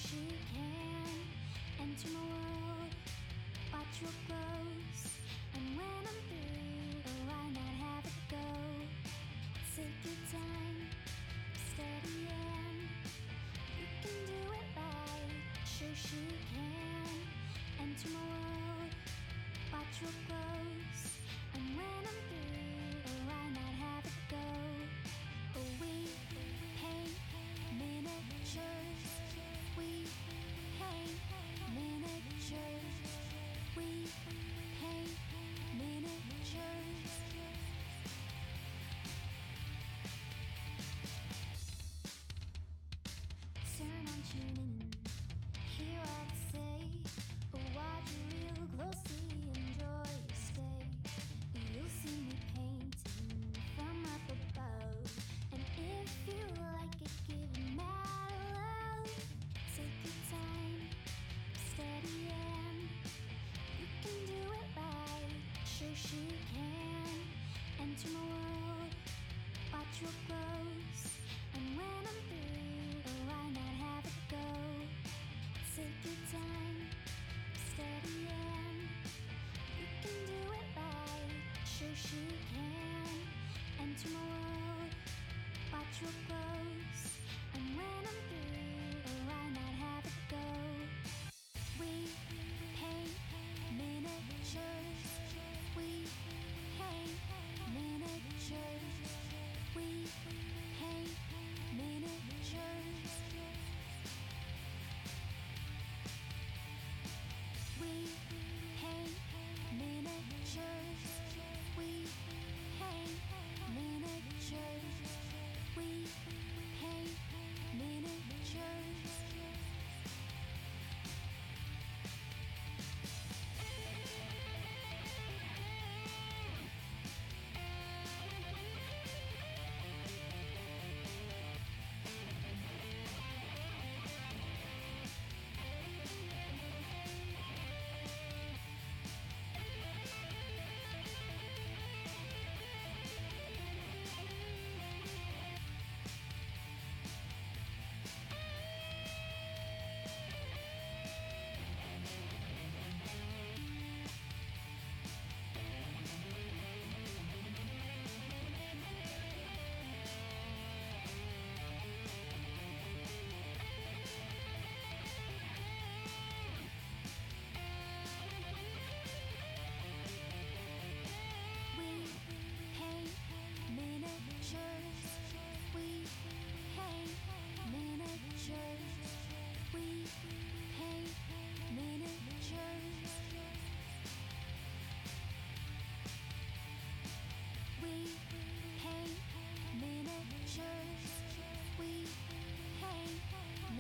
Shoshie can enter my world, watch what grows. And when I'm through, why not have it go? Take your time, steady and you can do it right. Shoshie can enter my world, watch what grows. And when I'm through, why not have it go? We paint miniatures. We paint miniatures. We paint miniatures. Turn on tuning, hear what I say. Watch real closely, enjoy your stay. You'll see me painting from up above. And if you like it, give it mad love. Take your time, steady and you can do it right. Shoshie can enter my world, watch what grows. And when I'm through, why not have it go? Take your time, steady and you can do it right. Shoshie can enter my world, watch what grows. And when I'm through, why not have it go? We paint miniatures. We paint miniatures. We paint miniatures. We paint miniatures. We paint miniatures. We paint miniatures. We paint miniatures. We paint miniatures. We paint miniatures. We paint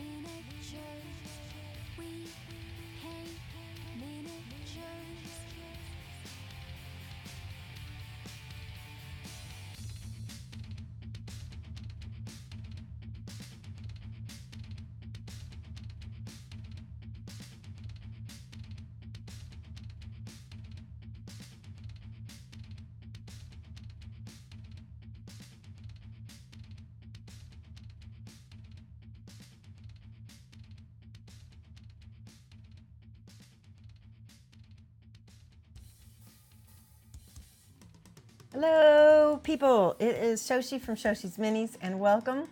miniatures. We paint miniatures. We paint miniatures. Hello, people. It is Shoshie from Shoshie's Minis, and welcome.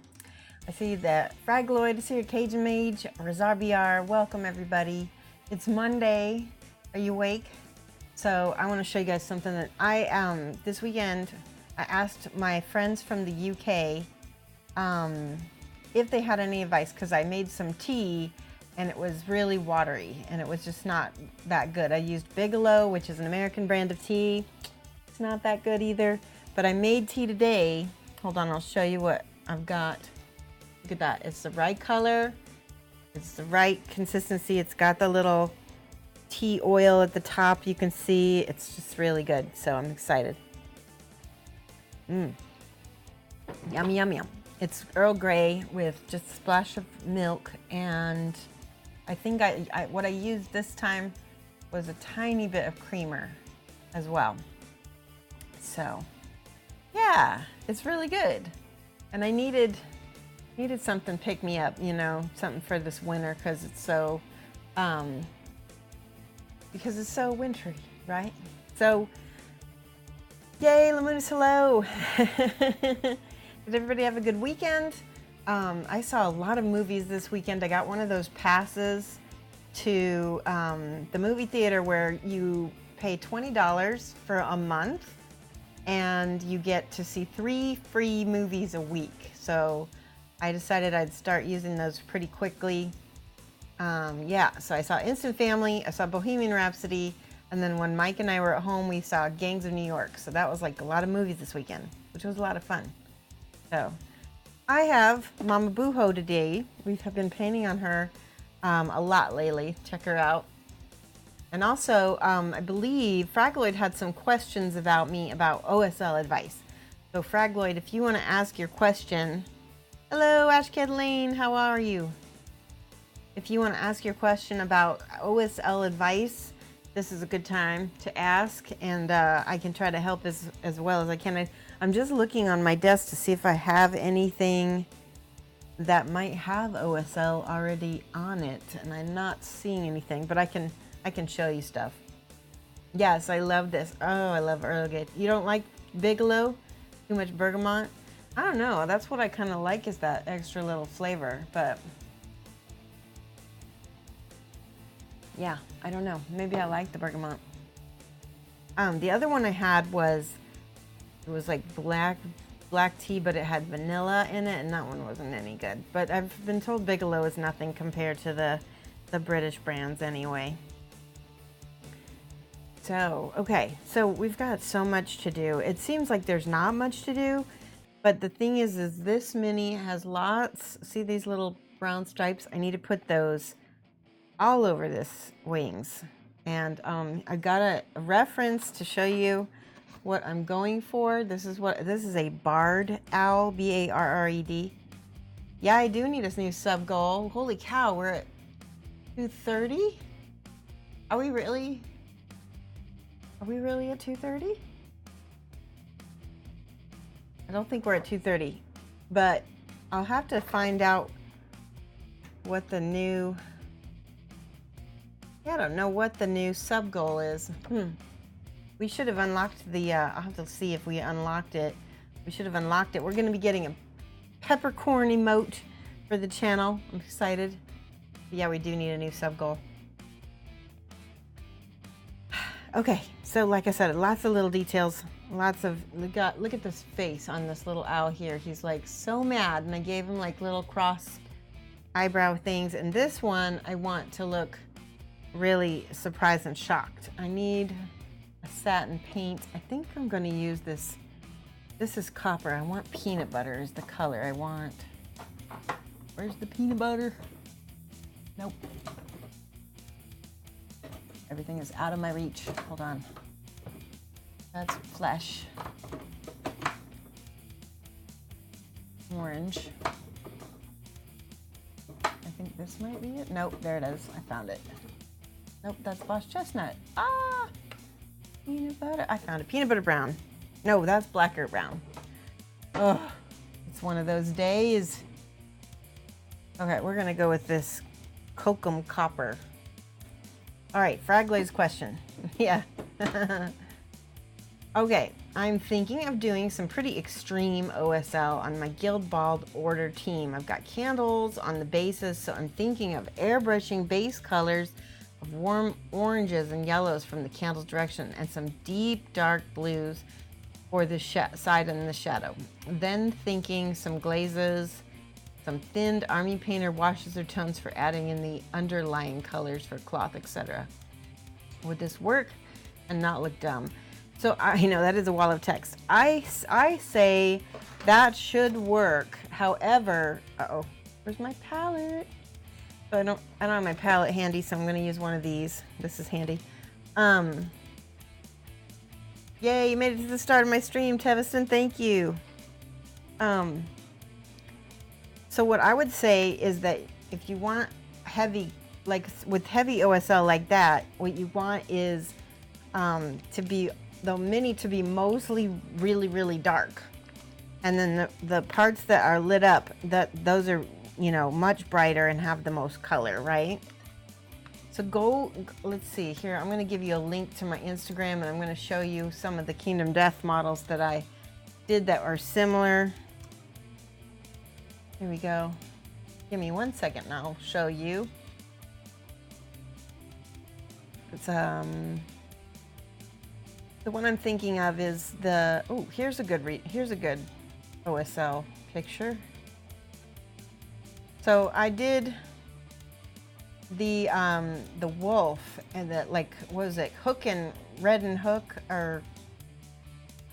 I see that Fragloid is here, Cajun Mage, Razar BR. Welcome, everybody. It's Monday. Are you awake? So I want to show you guys something that I this weekend. I asked my friends from the UK if they had any advice because I made some tea and it was really watery and it was just not that good. I used Bigelow, which is an American brand of tea. Not that good either, but I made tea today. Hold on, I'll show you what I've got. Look at that. It's the right color. It's the right consistency. It's got the little tea oil at the top. You can see it's just really good. So I'm excited. Yum, yum, yum. It's Earl Grey with just a splash of milk, and I think what I used this time was a tiny bit of creamer as well. So yeah, it's really good. And I needed Needed something pick me up, you know, something for this winter because it's so wintry, right? So, yay, Lamunis, hello. Did everybody have a good weekend? I saw a lot of movies this weekend. I got one of those passes to the movie theater where you pay $20 for a month and you get to see 3 free movies a week. So I decided I'd start using those pretty quickly. Yeah, so I saw Instant Family, I saw Bohemian Rhapsody, and then when Mike and I were at home, we saw Gangs of New York. So that was like a lot of movies this weekend, which was a lot of fun. So I have Mama Bujo today. We have been painting on her a lot lately. Check her out. And also, I believe Fragloid had some questions about me about OSL advice. So Fragloid, if you want to ask your question, hello, Ashked Lane, how are you? If you want to ask your question about OSL advice, this is a good time to ask, and I can try to help as well as I can. I'm just looking on my desk to see if I have anything that might have OSL already on it, and I'm not seeing anything, but I can show you stuff. Yes, I love this. Oh, I love Earl Grey. You don't like Bigelow? Too much bergamot? I don't know. That's what I kind of like, is that extra little flavor, but yeah, I don't know. Maybe I like the bergamot. The other one I had was, it was like black tea, but it had vanilla in it, and that one wasn't any good. But I've been told Bigelow is nothing compared to the British brands anyway. So, okay, so we've got so much to do. It seems like there's not much to do, but the thing is this mini has lots. See these little brown stripes? I need to put those all over this wings. And I got a reference to show you what I'm this is a barred owl, B-A-R-R-E-D. Yeah, I do need a new sub goal. Holy cow, we're at 230? Are we really at 230? I don't think we're at 230, but I'll have to find out what the new, I don't know what the new sub goal is. We should have unlocked the, I'll have to see if we unlocked it. We should have unlocked it. We're going to be getting a peppercorn emote for the channel. I'm excited. Yeah, we do need a new sub goal. Okay, so like I said, lots of little details, look at this face on this little owl here. He's like so mad, and I gave him like little cross eyebrow things. And this one, I want to look really surprised and shocked. I need a satin paint. I think I'm going to use this. This is copper. I want peanut butter is the color I want. Where's the peanut butter? Nope. Everything is out of my reach. Hold on. That's flesh. Orange. I think this might be it. Nope, there it is. I found it. Nope, that's Bosch Chestnut. Ah! Peanut butter. I found it. Peanut butter brown. No, that's black earth brown. Ugh. It's one of those days. Okay, we're going to go with this Kokum Copper. All right, Fragloid's question. Yeah. Okay, I'm thinking of doing some pretty extreme OSL on my Guild Bald Order team. I've got candles on the bases, so I'm thinking of airbrushing base colors of warm oranges and yellows from the candle's direction and some deep dark blues for the side and the shadow. Then thinking some glazes, some thinned army painter washes or tones for adding in the underlying colors for cloth, etc. Would this work and not look dumb? So I know that is a wall of text. I say that should work. However, where's my palette? So I don't have my palette handy, so I'm going to use one of these. This is handy. Yay, you made it to the start of my stream, Teviston. Thank you. So what I would say is that if you want heavy, like with heavy OSL like that, what you want is the mini to be mostly really, really dark. And then the parts that are lit up, those are, you know, much brighter and have the most color, right? So go, let's see here. I'm going to give you a link to my Instagram, and I'm going to show you some of the Kingdom Death models that I did that are similar. Here we go. Give me 1 second and I'll show you. It's the one I'm thinking of is the, oh, here's a good OSL picture. So I did the wolf and the, like, what was it, Hook and Red and Hook, or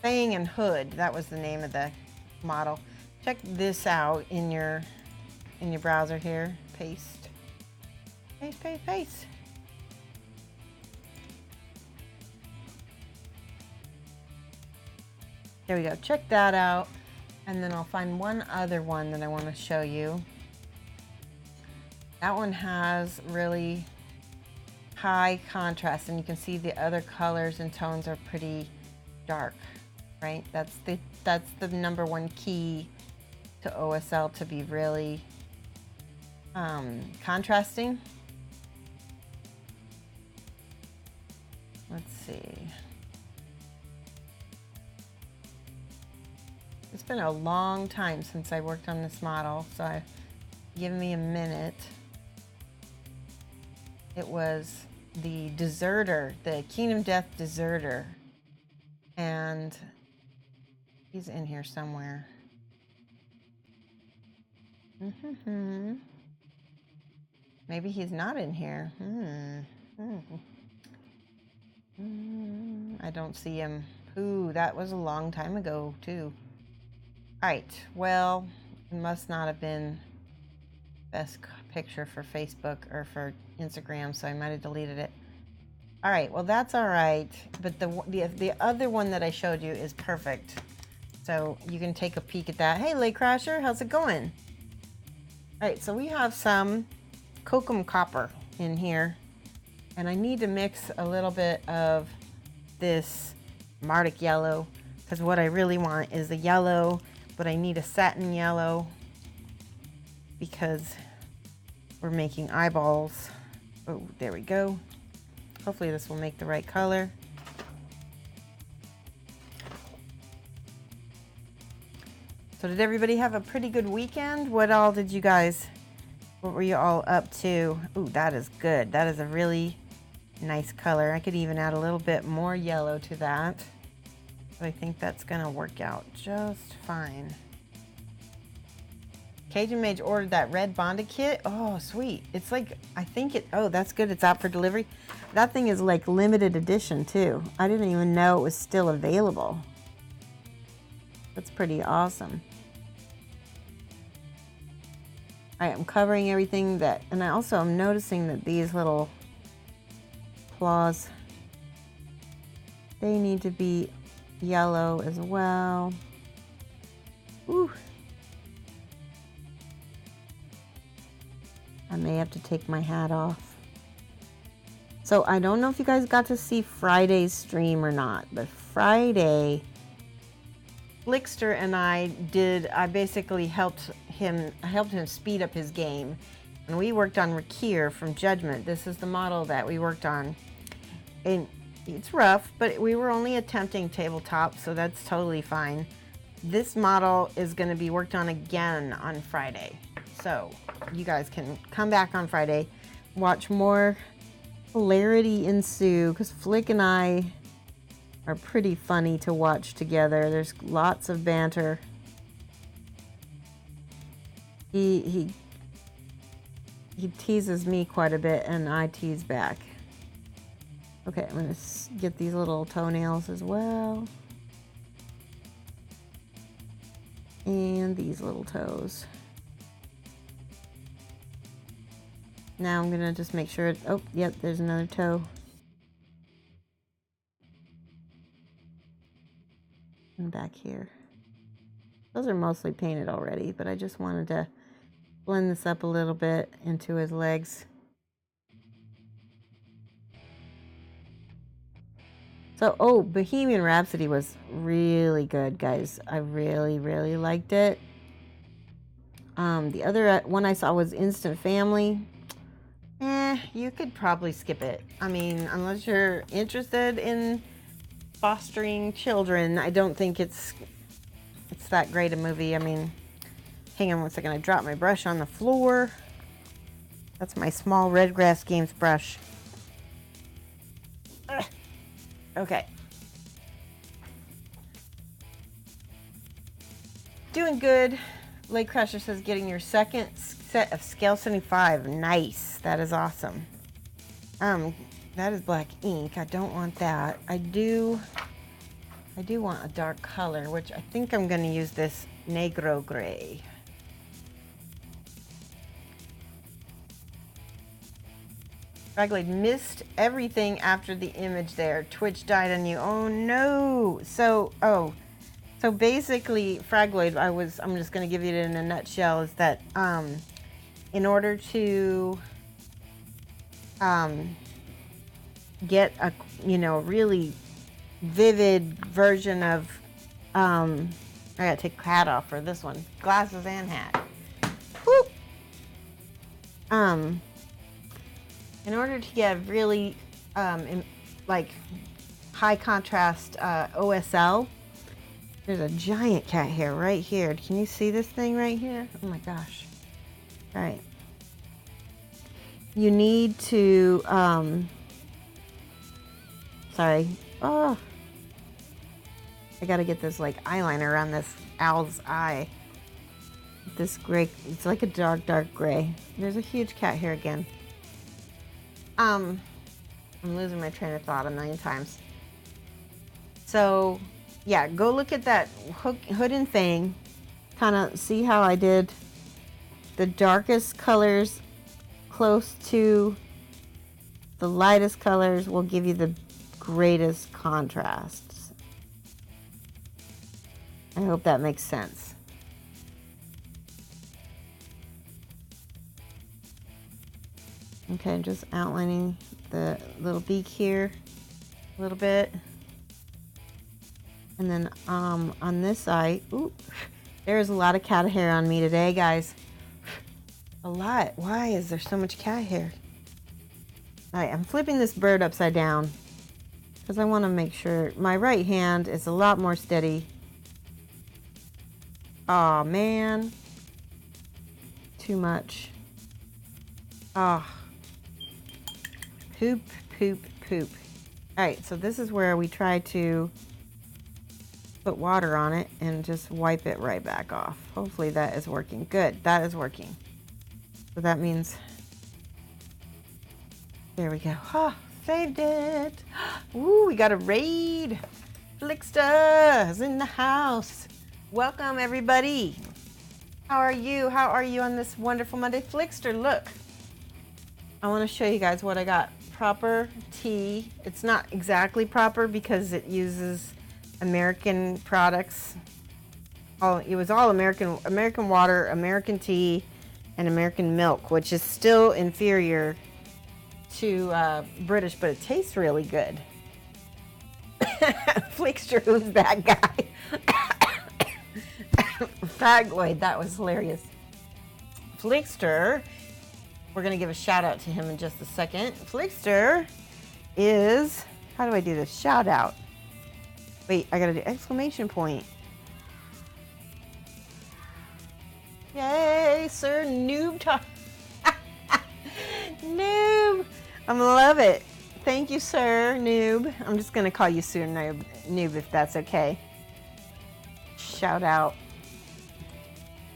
Fang and Hood, that was the name of the model. Check this out in your browser here. Paste. Paste, paste, paste. There we go. Check that out. And then I'll find one other one that I want to show you. That one has really high contrast, and you can see the other colors and tones are pretty dark, right? That's the #1 key to OSL, to be really contrasting. Let's see. It's been a long time since I worked on this model, so give me a minute. It was the Deserter, the Kingdom Death Deserter, and he's in here somewhere. Maybe he's not in here. I don't see him. Ooh, that was a long time ago too. All right, well, it must not have been best picture for Facebook or for Instagram, so I might have deleted it. All right, well, that's all right, but the other one that I showed you is perfect, so you can take a peek at that. Hey, Lake Crasher, how's it going? All right, so we have some Kokum Copper in here, and I need to mix a little bit of this Mardic yellow, because what I really want is the yellow, but I need a satin yellow because we're making eyeballs. Oh, there we go. Hopefully this will make the right color. So did everybody have a pretty good weekend? What were you all up to? Ooh, that is good. That is a really nice color. I could even add a little bit more yellow to that. But I think that's gonna work out just fine. Cajun Mage ordered that red bonded kit. Oh, sweet. It's like, oh, that's good. It's out for delivery. That thing is like limited edition too. I didn't even know it was still available. That's pretty awesome. All right, I'm covering everything and I also am noticing that these little claws, they need to be yellow as well. Ooh. I may have to take my hat off. So I don't know if you guys got to see Friday's stream or not, but Friday, Flickster and I basically helped him speed up his game. And we worked on Rakir from Judgment. This is the model that we worked on. And it's rough, but we were only attempting tabletop, so that's totally fine. This model is going to be worked on again on Friday. So you guys can come back on Friday, watch more hilarity ensue, because Flick and I are pretty funny to watch together. There's lots of banter. He teases me quite a bit, and I tease back. Okay, I'm gonna get these little toenails as well. And these little toes. Now I'm gonna just make sure oh, yep, there's another toe. And back here. Those are mostly painted already, but I just wanted to blend this up a little bit into his legs. So, oh, Bohemian Rhapsody was really good, guys. I really, really liked it. The other one I saw was Instant Family. You could probably skip it. I mean, unless you're interested in fostering children, I don't think it's that great a movie. I mean, hang on one second. I dropped my brush on the floor. That's my small Redgrass Games brush. Okay. Doing good. Lake Crasher says getting your second set of scale 75. Nice. That is awesome. That is black ink. I don't want that. I do want a dark color, which I think I'm going to use this Negro Gray. Fraglade missed everything after the image there. Twitch died on you. Oh no. So basically, Fraglade, I'm just going to give you it in a nutshell, is that in order to get a really vivid version of I gotta take the hat off for this one, glasses and hat. Whoop. In order to get really like high contrast OSL, there's a giant cat hair right here. Can you see this thing right here? Oh my gosh. All right. You need to, sorry. Oh, I gotta get this like eyeliner around this owl's eye. This gray, it's like a dark gray. There's a huge cat hair again. I'm losing my train of thought a million times. So, yeah, go look at that Hood and Fang. Kind of see how I did the darkest colors close to the lightest colors will give you the greatest contrasts. I hope that makes sense. Okay, just outlining the little beak here a little bit. And then on this eye, ooh, there's a lot of cat hair on me today, guys. A lot. Why is there so much cat hair? All right, I'm flipping this bird upside down because I want to make sure my right hand is a lot more steady. Aw, man. Too much. Ah. Poop, poop, poop. All right, so this is where we try to put water on it and just wipe it right back off. Hopefully that is working. Good, that is working. So that means, there we go. Oh, saved it. Ooh, we got a raid. Flickster is in the house. Welcome, everybody. How are you? How are you on this wonderful Monday? Flickster, look. I want to show you guys what I got. Proper tea. It's not exactly proper because it uses American products. It was all American water, American tea, and American milk, which is still inferior to British, but it tastes really good. Flickster, who's that guy? Fagoid, that was hilarious. Flickster, we're going to give a shout out to him in just a second. Flickster is, how do I do this? Shout out. Wait, I got to do exclamation point. Yay, Sir Noob Talk. Noob. I'm going to love it. Thank you, Sir Noob. I'm just going to call you Sir Noob if that's okay. Shout out.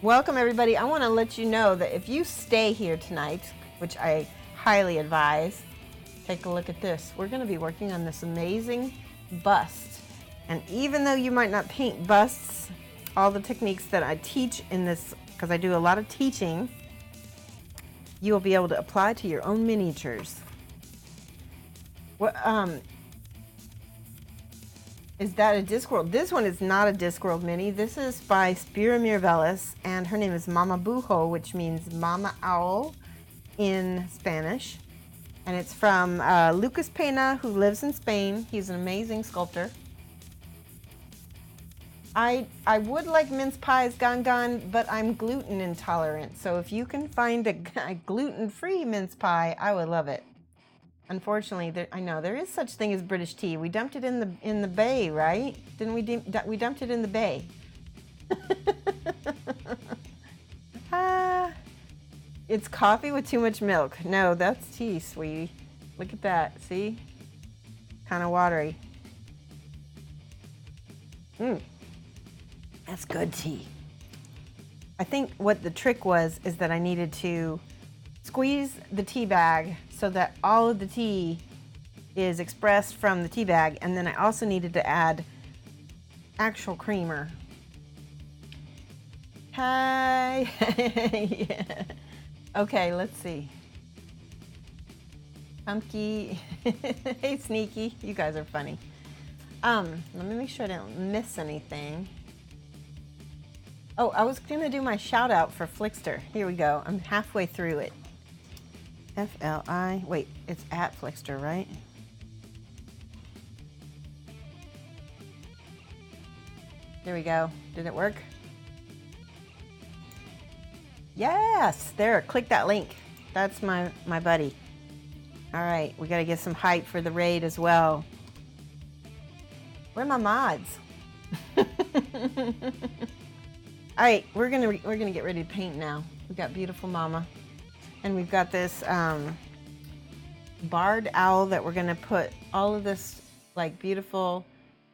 Welcome, everybody. I want to let you know that if you stay here tonight, which I highly advise, take a look at this. We're going to be working on this amazing bust. And even though you might not paint busts, all the techniques that I teach in this, because I do a lot of teaching, you will be able to apply to your own miniatures. What, is that a Discworld? This one is not a Discworld mini. This is by Spira Mirabilis, and her name is Mama Bujo, which means Mama Owl in Spanish. And it's from Lucas Pena, who lives in Spain. He's an amazing sculptor. I would like mince pies, Gan, but I'm gluten intolerant. So if you can find a gluten-free mince pie, I would love it. Unfortunately, I know there is such thing as British tea. We dumped it in the bay, right? Didn't we? We dumped it in the bay. It's coffee with too much milk. No, that's tea, sweetie. Look at that. See? Kind of watery. That's good tea. I think what the trick was is that I needed to squeeze the tea bag so that all of the tea is expressed from the tea bag, and then I also needed to add actual creamer. Hi. Yeah. Okay, let's see. Pumpkin. Hey, Sneaky. You guys are funny. Let me make sure I don't miss anything. Oh, I was gonna do my shout out for Flixster. Here we go. I'm halfway through it. FLI. Wait, it's at Flixster, right? There we go. Did it work? Yes, there. Click that link. That's my buddy. All right, we got to get some hype for the raid as well. Where are my mods? All right, we're gonna get ready to paint now. We've got beautiful Mama, and we've got this barred owl that we're gonna put all of this like beautiful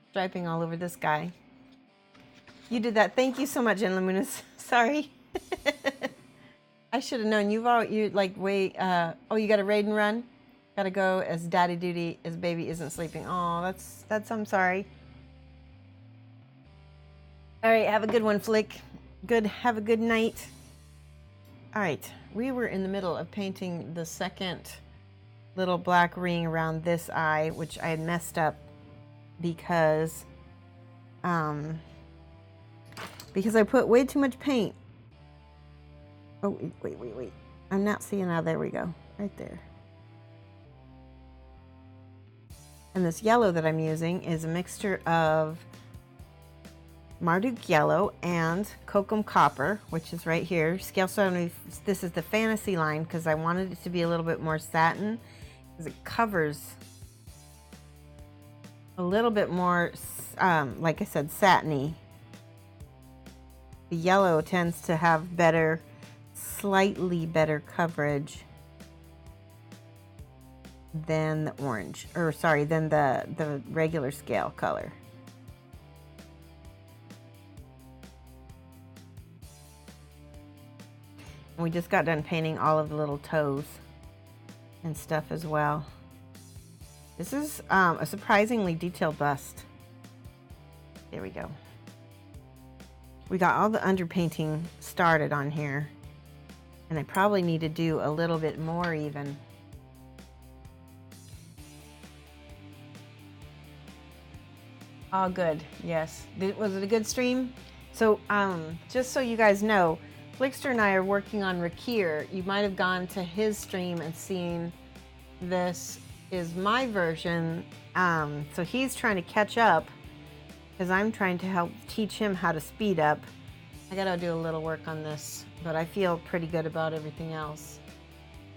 striping all over this guy. You did that. Thank you so much, Enlamunas. Sorry. I should have known. You like wait. Oh, you got a raid and run. Got to go as daddy duty as baby isn't sleeping. Oh, that's. I'm sorry. All right, have a good one, Flick. Good. Have a good night. All right, we were in the middle of painting the second little black ring around this eye, which I had messed up because I put way too much paint. Oh, wait. I'm not seeing how. There we go. Right there. And this yellow that I'm using is a mixture of Marduk yellow and Kokum copper, which is right here. Scale stone. This is the fantasy line because I wanted it to be a little bit more satin because it covers a little bit more, like I said, satiny. The yellow tends to have slightly better coverage than the orange, than the regular scale color. And we just got done painting all of the little toes and stuff as well. This is a surprisingly detailed bust. There we go. We got all the underpainting started on here, and I probably need to do a little bit more even. Oh, good. Yes. Was it a good stream? So, just so you guys know, Flixster and I are working on Rakir. You might have gone to his stream and seen this is my version. So he's trying to catch up because I'm trying to help teach him how to speed up. I gotta do a little work on this, but I feel pretty good about everything else.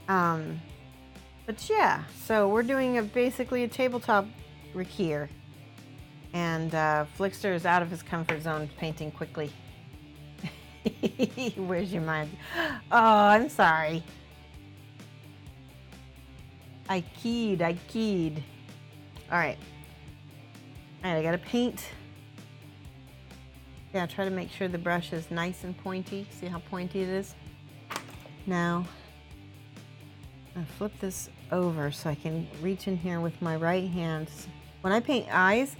But yeah, so we're doing basically a tabletop Rakir. And Flixster is out of his comfort zone painting quickly. Where's your mind? Oh, I'm sorry. I keyed. All right. I gotta paint. Yeah, try to make sure the brush is nice and pointy. See how pointy it is? Now, I'll flip this over so I can reach in here with my right hand. When I paint eyes,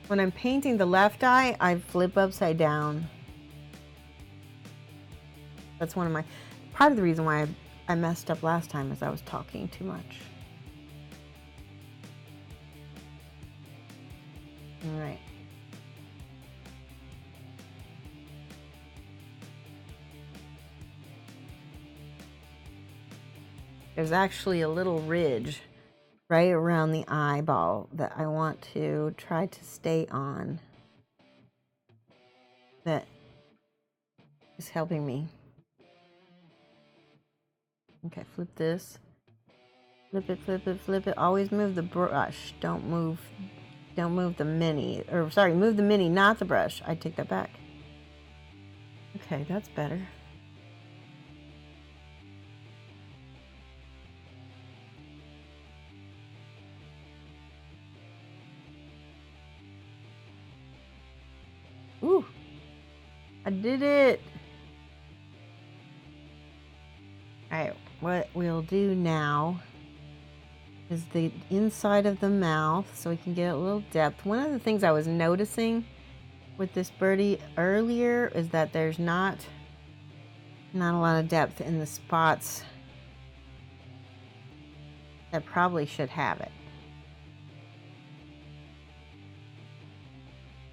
when I'm painting the left eye, I flip upside down. That's part of the reason why I messed up last time is I was talking too much. All right. There's actually a little ridge right around the eyeball that I want to try to stay on. That is helping me. Okay, flip this. Flip it, flip it, flip it. Always move the brush. Don't move the mini. Or sorry, move the mini, not the brush. I take that back. Okay, that's better. Ooh, I did it. All right, what we'll do now is the inside of the mouth so we can get a little depth. One of the things I was noticing with this birdie earlier is that there's not a lot of depth in the spots that probably should have it.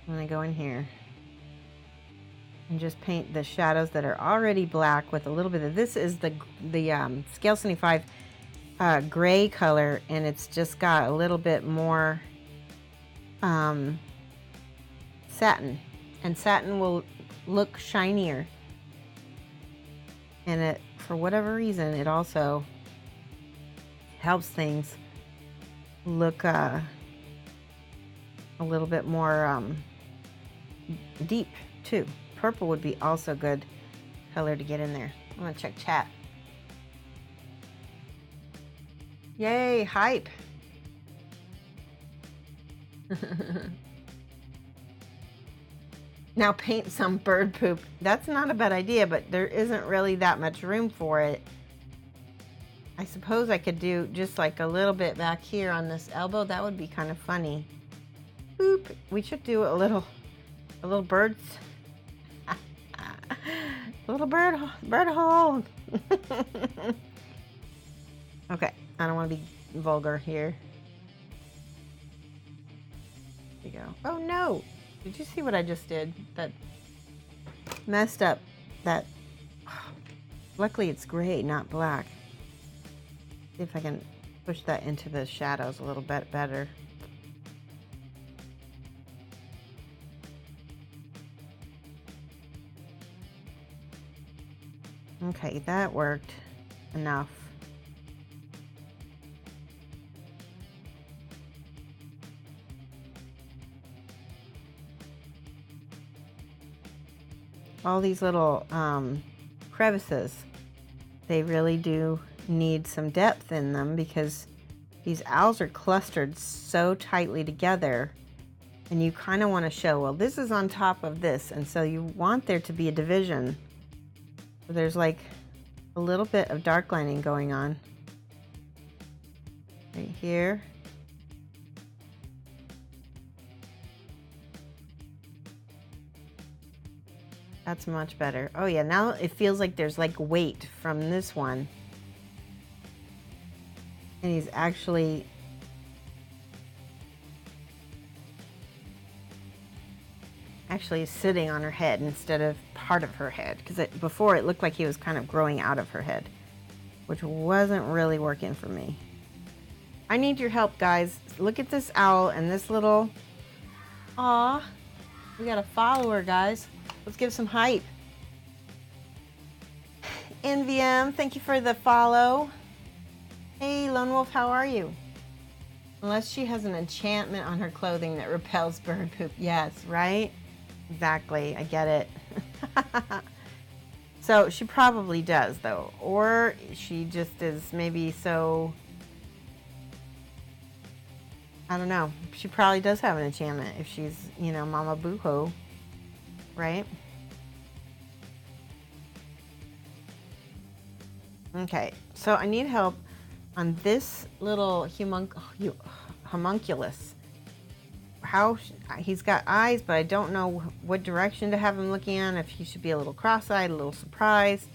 I'm gonna go in here and just paint the shadows that are already black with a little bit of, this is the Scale 75 gray color, and it's just got a little bit more satin, and satin will look shinier, and it, for whatever reason, it also helps things look a little bit more deep too. Purple would be also good color to get in there. I'm gonna check chat. Yay, hype. Now paint some bird poop. That's not a bad idea, but there isn't really that much room for it. I suppose I could do just like a little bit back here on this elbow. That would be kind of funny. Boop. We should do a little birds. Little bird hole. Okay, I don't want to be vulgar here. There you go. Oh no! Did you see what I just did? That messed up that. Luckily it's gray, not black. See if I can push that into the shadows a little bit better. Okay, that worked enough. All these little crevices, they really do need some depth in them because these owls are clustered so tightly together, and you kind of want to show, well, this is on top of this, and so you want there to be a division. There's like a little bit of dark lining going on right here. That's much better. Oh yeah, now it feels like there's like weight from this one. And he's actually sitting on her head instead of part of her head, because before it looked like he was kind of growing out of her head, which wasn't really working for me. I need your help, guys. Look at this owl and this little, aw, we got a follower, guys. Let's give some hype. NVM, thank you for the follow. Hey Lone Wolf, how are you? Unless she has an enchantment on her clothing that repels bird poop. Yes, right? Exactly, I get it. So she probably does though, or she just is maybe so, I don't know. She probably does have an enchantment if she's, you know, Mama Bujo, right? Okay, so I need help on this little homunculus. How he's got eyes, but I don't know what direction to have him looking in. If he should be a little cross-eyed, a little surprised,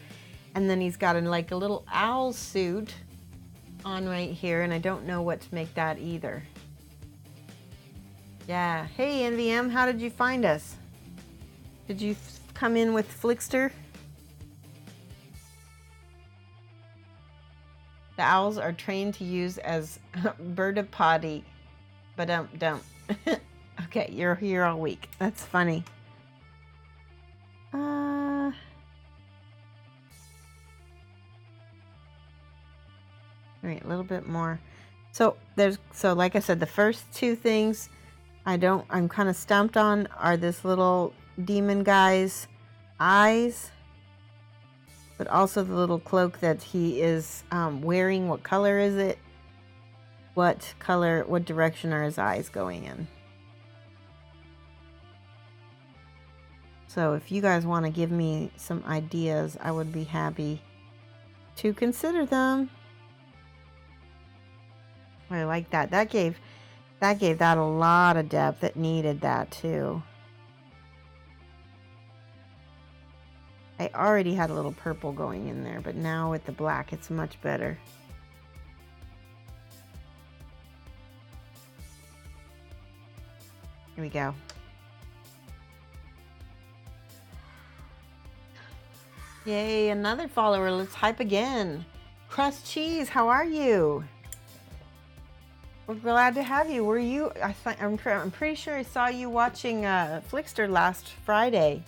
and then he's got like a little owl suit on right here, and I don't know what to make that either. Yeah. Hey NVM, how did you find us? Did you come in with Flickster? The owls are trained to use as bird potty, but don't. Okay, you're here all week. That's funny. All right, a little bit more. So like I said, the first two things I'm kind of stumped on are this little demon guy's eyes, but also the little cloak that he is wearing. What color is it? What direction are his eyes going in? So if you guys want to give me some ideas, I would be happy to consider them. I like that. That gave that a lot of depth. It needed that too. I already had a little purple going in there, but now with the black, it's much better. Here we go. Yay, another follower. Let's hype again. Crust Cheese, how are you? We're glad to have you. Were you? I'm pretty sure I saw you watching Flickster last Friday.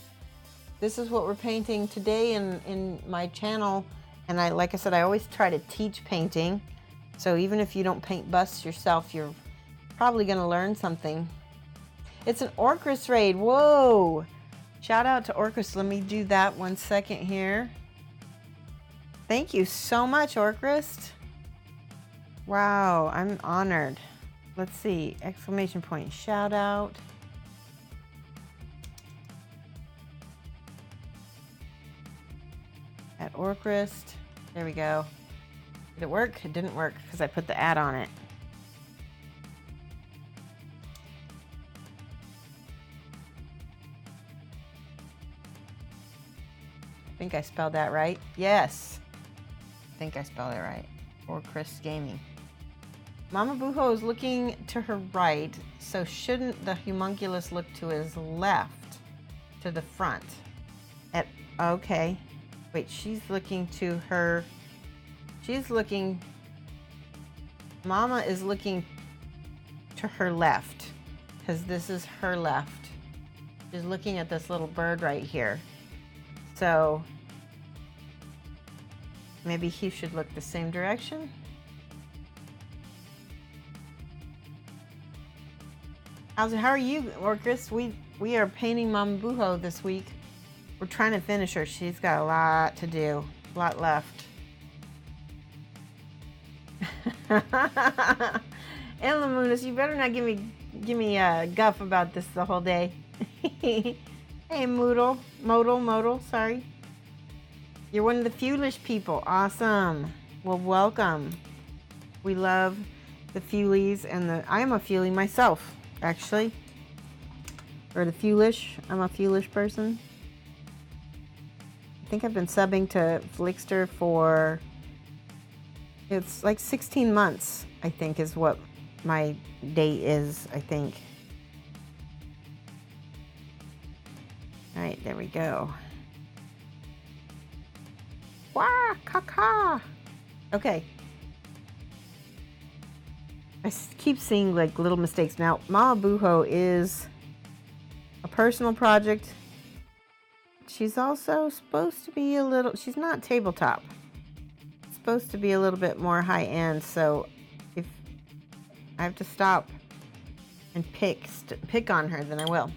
This is what we're painting today in my channel. And like I said, I always try to teach painting. So even if you don't paint busts yourself, you're probably going to learn something. It's an Orcris raid. Whoa. Shout out to Orcris. Let me do that 1 second here. Thank you so much, Orcris. Wow, I'm honored. Let's see. Exclamation point. Shout out. At Orcris. There we go. Did it work? It didn't work because I put the ad on it. I think I spelled that right. Yes. I think I spelled it right. Orcris Gaming. Mama Bujo is looking to her right, so shouldn't the homunculus look to his left, to the front? Okay. Wait, she's looking to her... Mama is looking to her left, because this is her left. She's looking at this little bird right here. So maybe he should look the same direction. How are you, Orcris? We are painting Mama Bujo this week. We're trying to finish her. She's got a lot to do, a lot left. And Lamunas, you better not give me a guff about this the whole day. Hey, Modal, sorry. You're one of the Fuelish people. Awesome. Well, welcome. We love the Fuelies and I am a Fuelie myself, actually. Or the Fuelish. I'm a Fuelish person. I think I've been subbing to Flickster for, it's like 16 months, I think is what my date is, I think. All right, there we go. Wah, caca. Okay. I keep seeing like little mistakes. Now, Mama Bujo is a personal project. She's also supposed to be a little, she's not tabletop. It's supposed to be a little bit more high end. So if I have to stop and pick on her, then I will.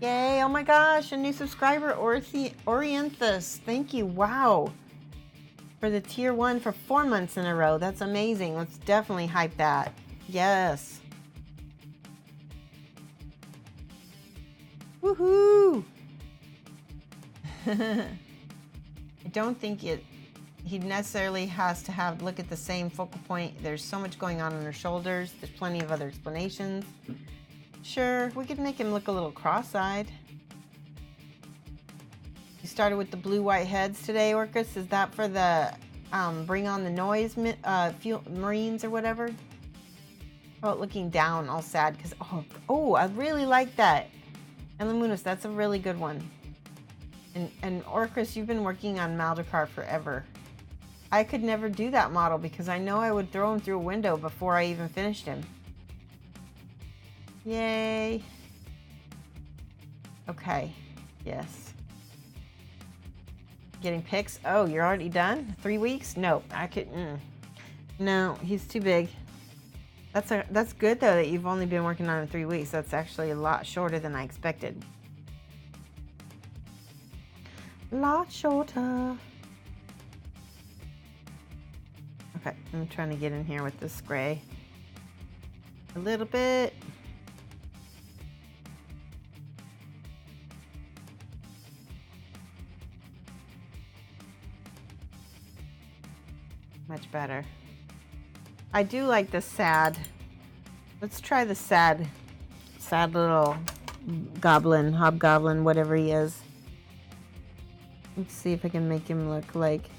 Yay, oh my gosh, a new subscriber, Orienthus. Thank you, wow. For the tier 1 for 4 months in a row. That's amazing. Let's definitely hype that. Yes. Woohoo! I don't think he necessarily has to look at the same focal point. There's so much going on her shoulders. There's plenty of other explanations. Sure, we could make him look a little cross-eyed. You started with the blue-white heads today, Orcus. Is that for the Bring on the Noise Marines or whatever? Oh, looking down, all sad because I really like that. And Lamunas, that's a really good one. And Orcus, you've been working on Maldekar forever. I could never do that model because I know I would throw him through a window before I even finished him. Yay. Okay, yes. Getting pics? Oh, you're already done? 3 weeks? Nope, I could, no, he's too big. That's good though that you've only been working on him 3 weeks. That's actually a lot shorter than I expected. Lot shorter. Okay, I'm trying to get in here with this gray. A little bit. Much better. I do like the sad. Let's try the sad little goblin, hobgoblin, whatever he is. Let's see if I can make him look like.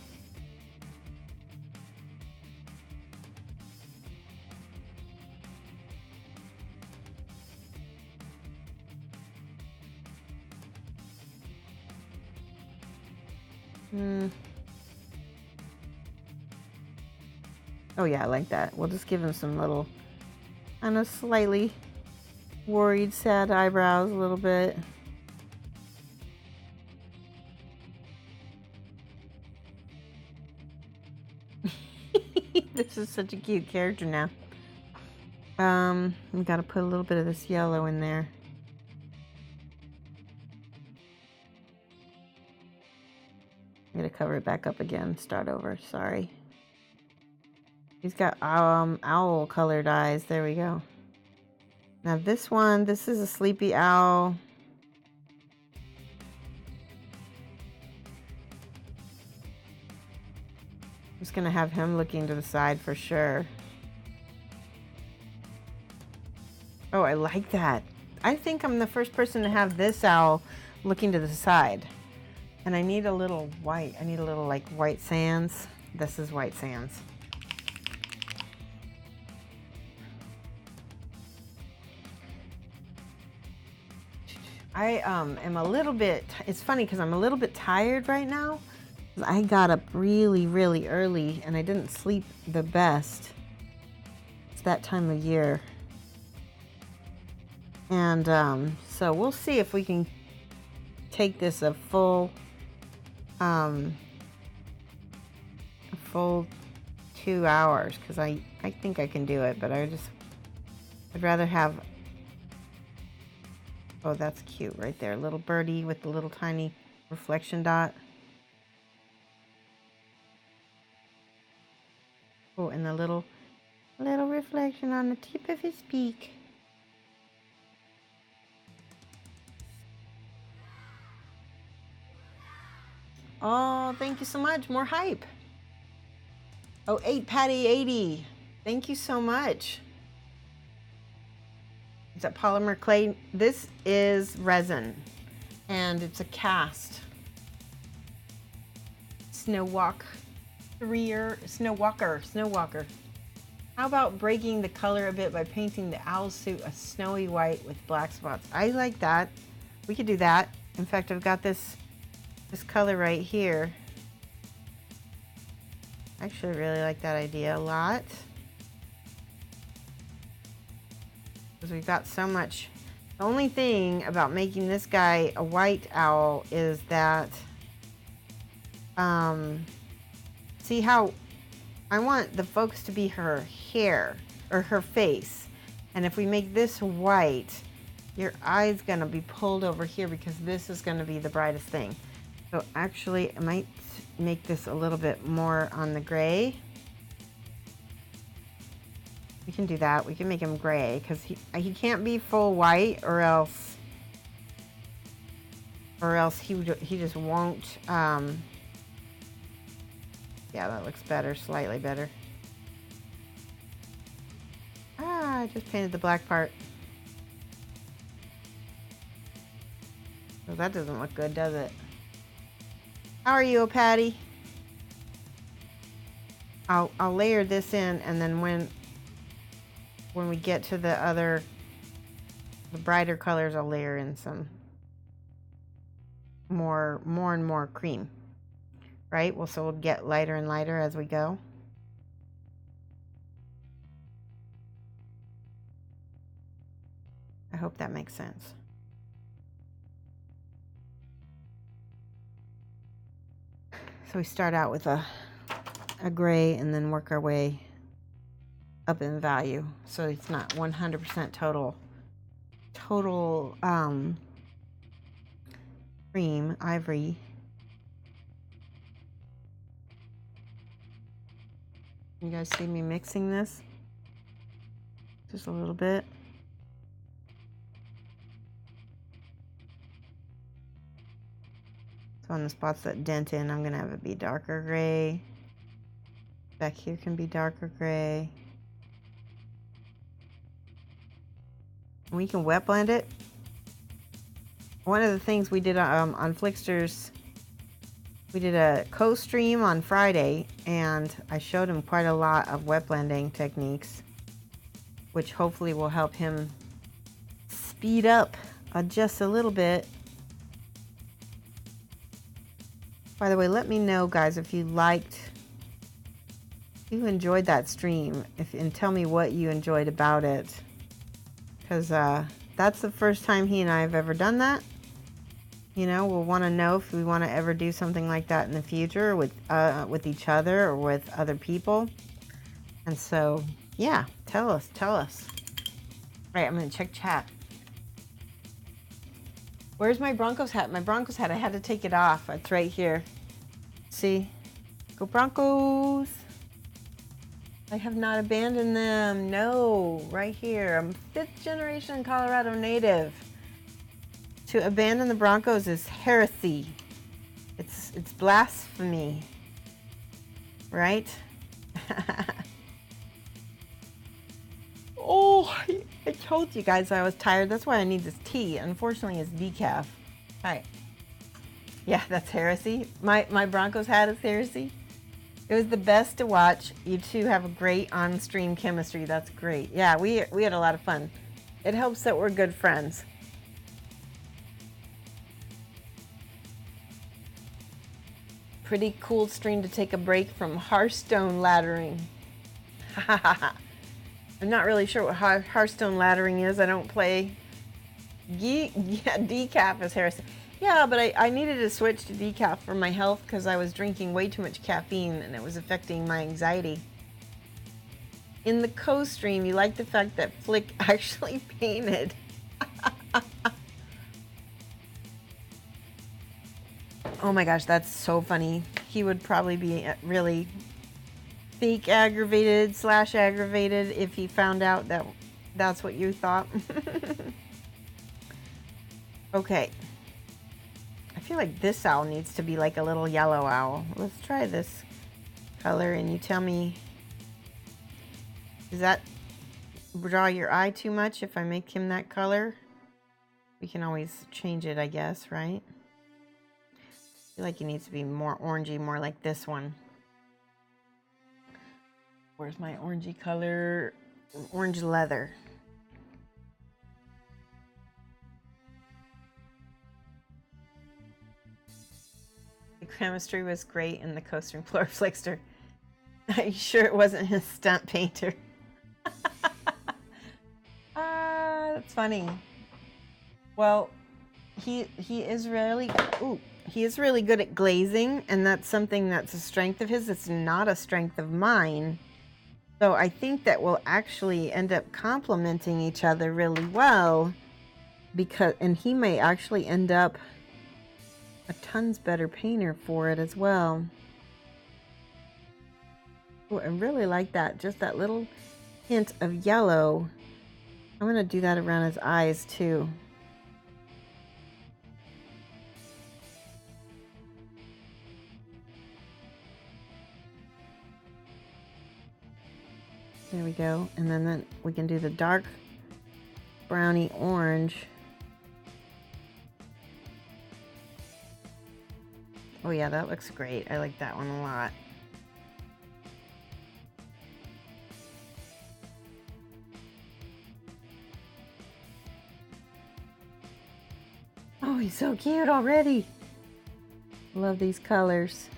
Oh yeah, I like that. We'll just give him some little, kind of slightly worried, sad eyebrows a little bit. This is such a cute character now. We gotta put a little bit of this yellow in there. I'm gonna cover it back up again, start over, sorry. He's got owl colored eyes. There we go. Now this one, this is a sleepy owl. I'm just gonna have him looking to the side for sure. Oh, I like that. I think I'm the first person to have this owl looking to the side. And I need a little white. I need a little like white sands. This is white sands. I am a little bit, it's funny because I'm a little bit tired right now. I got up really, really early and I didn't sleep the best. It's that time of year. And so we'll see if we can take this a full 2 hours because I think I can do it, but I'd rather have. Oh, that's cute right there. Little birdie with the little tiny reflection dot. Oh, and the little reflection on the tip of his beak. Oh, thank you so much. More hype. Oh, 8 Patty 80. Thank you so much. Is that polymer clay? This is resin, and it's a cast. Snowwalker. How about breaking the color a bit by painting the owl suit a snowy white with black spots? I like that. We could do that. In fact, I've got this color right here. I actually really like that idea a lot. Because we've got so much. The only thing about making this guy a white owl is that, see how I want the focus to be her hair or her face. And if we make this white, your eye's gonna be pulled over here because this is gonna be the brightest thing. So actually I might make this a little bit more on the gray. We can do that. We can make him gray because he can't be full white or else he just won't. Yeah, that looks better, slightly better. I just painted the black part. So that doesn't look good, does it? How are you, Patty? I'll layer this in, and then when we get to the brighter colors, I'll layer in some more and more cream. right? Well, so we'll get lighter and lighter as we go. I hope that makes sense. So we start out with a gray and then work our way up in value. So it's not 100% total cream, ivory. You guys see me mixing this? Just a little bit. So on the spots that dent in, I'm gonna have it be darker gray. Back here can be darker gray. And we can wet blend it. One of the things we did on Flickster's, we did a co-stream on Friday, and I showed him quite a lot of wet blending techniques, which hopefully will help him speed up just a little bit. By the way, let me know, guys, if you enjoyed that stream, and tell me what you enjoyed about it, because that's the first time he and I have ever done that. You know, we'll want to know if we want to ever do something like that in the future with each other or with other people. And so, yeah, tell us. All right, I'm going to check chat. Where's my Broncos hat? My Broncos hat, I had to take it off. It's right here. See? Go Broncos! I have not abandoned them. No, right here. I'm 5th generation Colorado native. To abandon the Broncos is heresy. It's blasphemy. Right? Oh, I told you guys I was tired. That's why I need this tea. Unfortunately, it's decaf. Hi. Yeah, that's heresy. My Broncos hat is heresy. It was the best to watch. You two have a great on-stream chemistry. That's great. Yeah, we had a lot of fun. It helps that we're good friends. Pretty cool stream to take a break from Hearthstone laddering. I'm not really sure what Hearthstone laddering is. I don't play. Yeah, decaf is heresy. Yeah, but I needed to switch to decaf for my health because I was drinking way too much caffeine and it was affecting my anxiety. In the co-stream, you like the fact that Flick actually painted. Oh my gosh, that's so funny. He would probably be really fake aggravated / aggravated if he found out that that's what you thought. Okay. I feel like this owl needs to be like a little yellow owl. Let's try this color and you tell me, does that draw your eye too much if I make him that color? We can always change it, I guess, right? I feel like he needs to be more orangey, more like this one. Where's my orangey color? Orange leather. The chemistry was great in the coaster floor Flickster. Are you sure it wasn't his stunt painter? That's funny. Well, he is really good at glazing, and that's something that's a strength of his. It's not a strength of mine. So I think that we'll actually end up complementing each other really well, and he may actually end up a tons better painter for it as well. Oh, I really like that. Just that little hint of yellow. I'm going to do that around his eyes too. There we go. And then we can do the dark browny orange. Oh yeah, that looks great. I like that one a lot. Oh, he's so cute already. Love these colors.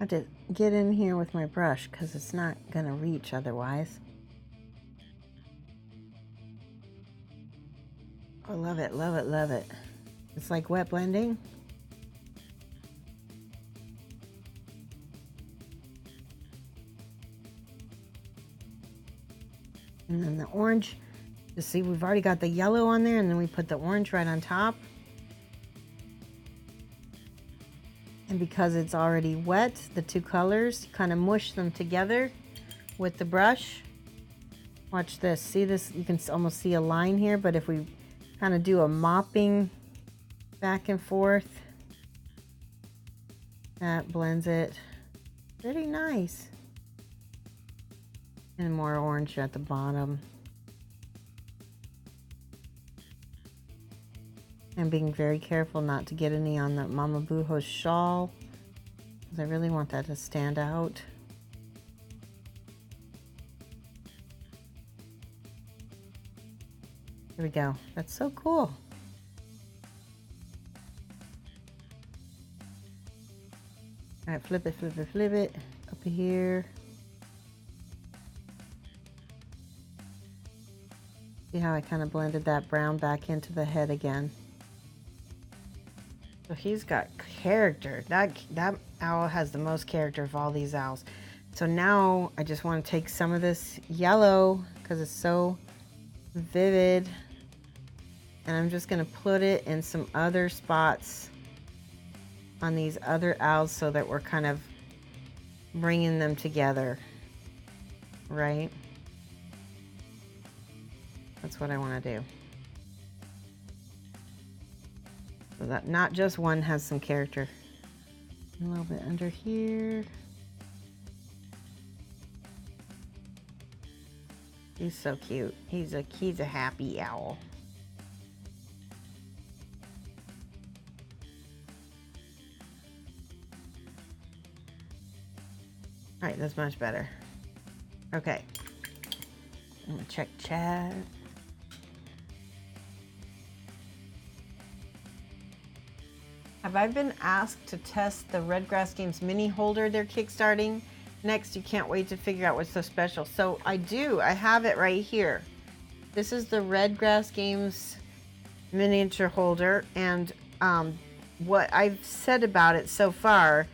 I have to get in here with my brush because it's not gonna reach otherwise. I love it, love it, love it. It's like wet blending. And then the orange, you see we've already got the yellow on there, and then we put the orange right on top. And because it's already wet, the two colors, you kind of mush them together with the brush. Watch this, see this? You can almost see a line here, but if we kind of do a mopping back and forth, that blends it pretty nice. And more orange at the bottom. And being very careful not to get any on the Mama Bujo shawl, because I really want that to stand out. Here we go. That's so cool. All right, flip it, flip it, flip it up here. See how I kind of blended that brown back into the head again. So he's got character. That owl has the most character of all these owls. So now I just want to take some of this yellow because it's so vivid, and I'm just going to put it in some other spots on these other owls so that we're kind of bringing them together, right? That's what I want to do. So that not just one has some character. A little bit under here. He's so cute. He's a happy owl. All right, that's much better. Okay. I'm gonna check chat. Have I been asked to test the Red Grass Games mini holder they're kickstarting? Next, you can't wait to figure out what's so special. So I do, I have it right here. This is the Red Grass Games miniature holder, and what I've said about it so far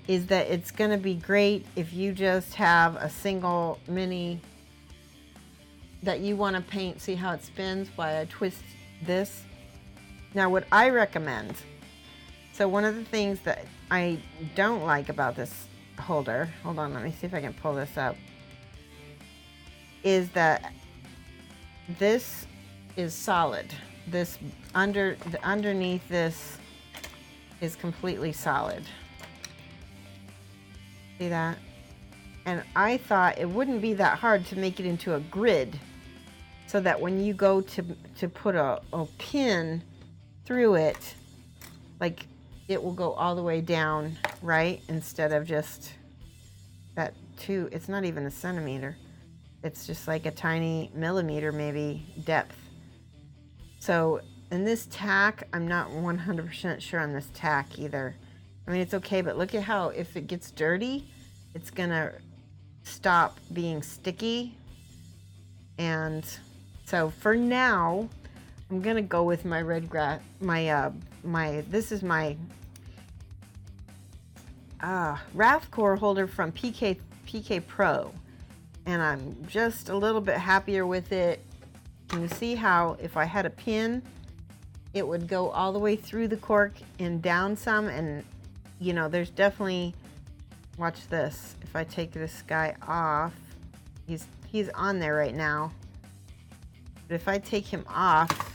is that it's gonna be great if you just have a single mini that you wanna paint. See how it spins while I twist this? Now what I recommend, so one of the things that I don't like about this holder, hold on, let me see if I can pull this up, is that this is solid. This underneath this is completely solid. See that? And I thought it wouldn't be that hard to make it into a grid so that when you go to put a pin through it, like, it will go all the way down, right? Instead of just that it's not even a centimeter. It's just like a tiny millimeter maybe depth. So in this tack, I'm not 100% sure on this tack either. I mean, it's okay, but look at how if it gets dirty, it's gonna stop being sticky. And so for now, I'm gonna go with my red grass, this is my Rathcore holder from PK Pro, and I'm just a little bit happier with it. Can you see how if I had a pin, it would go all the way through the cork and down some? And you know, there's definitely, watch this, if I take this guy off, he's on there right now, but if I take him off,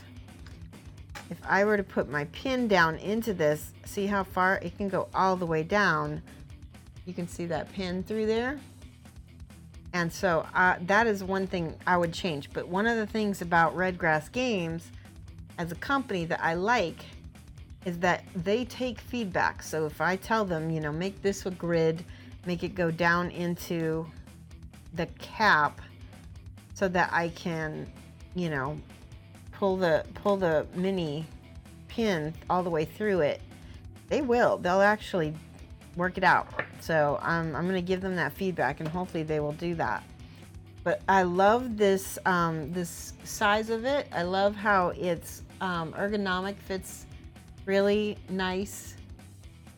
if I were to put my pin down into this, see how far it can go all the way down? You can see that pin through there. And so that is one thing I would change. But one of the things about Red Grass Games as a company that I like is that they take feedback. So if I tell them, you know, make this a grid, make it go down into the cap so that I can, you know, pull the mini pin all the way through it, they'll actually work it out. So I'm going to give them that feedback, and hopefully they will do that. But I love this this size of it. I love how it's ergonomic, fits really nice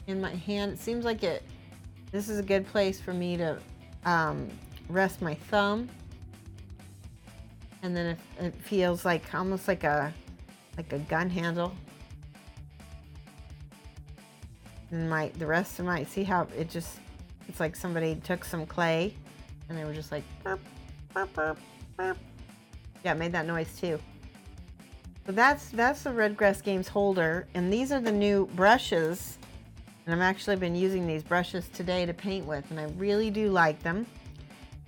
in my hand. It seems like this is a good place for me to rest my thumb. And then it feels like almost like a gun handle. And the rest of my, see how it's like somebody took some clay and they were just like burp, burp, burp, burp. Yeah, it made that noise too. So that's the Redgrass Games holder, and these are the new brushes. And I've actually been using these brushes today to paint with, and I really do like them.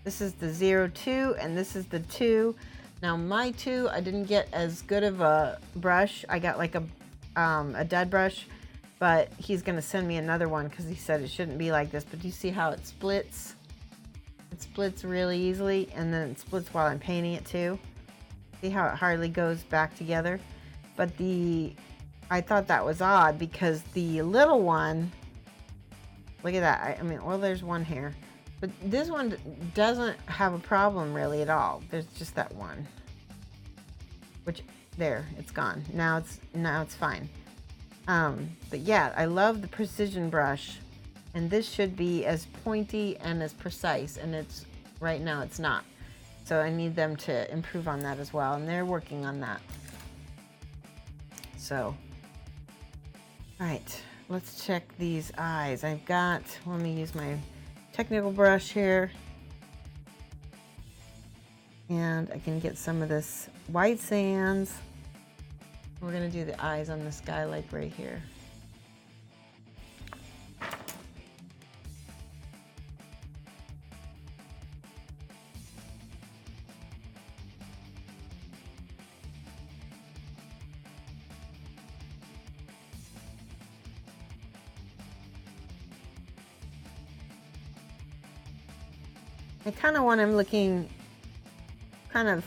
This is the 02 and this is the 2. Now my 2, I didn't get as good of a brush. I got like a dud brush, but he's gonna send me another one because he said it shouldn't be like this. But do you see how it splits? It splits really easily, and then it splits while I'm painting it too. See how it hardly goes back together? But I thought that was odd because the little one, look at that. I mean, well, there's one here. But this one doesn't have a problem really at all. There's just that one. Which, there, it's gone. Now it's fine. But yeah, I love the precision brush. And this should be as pointy and as precise. And right now it's not. So I need them to improve on that as well. And they're working on that. So, all right, let's check these eyes. let me use my technical brush here, and I can get some of this white sands. We're gonna do the eyes on this guy like right here. I kind of want him looking kind of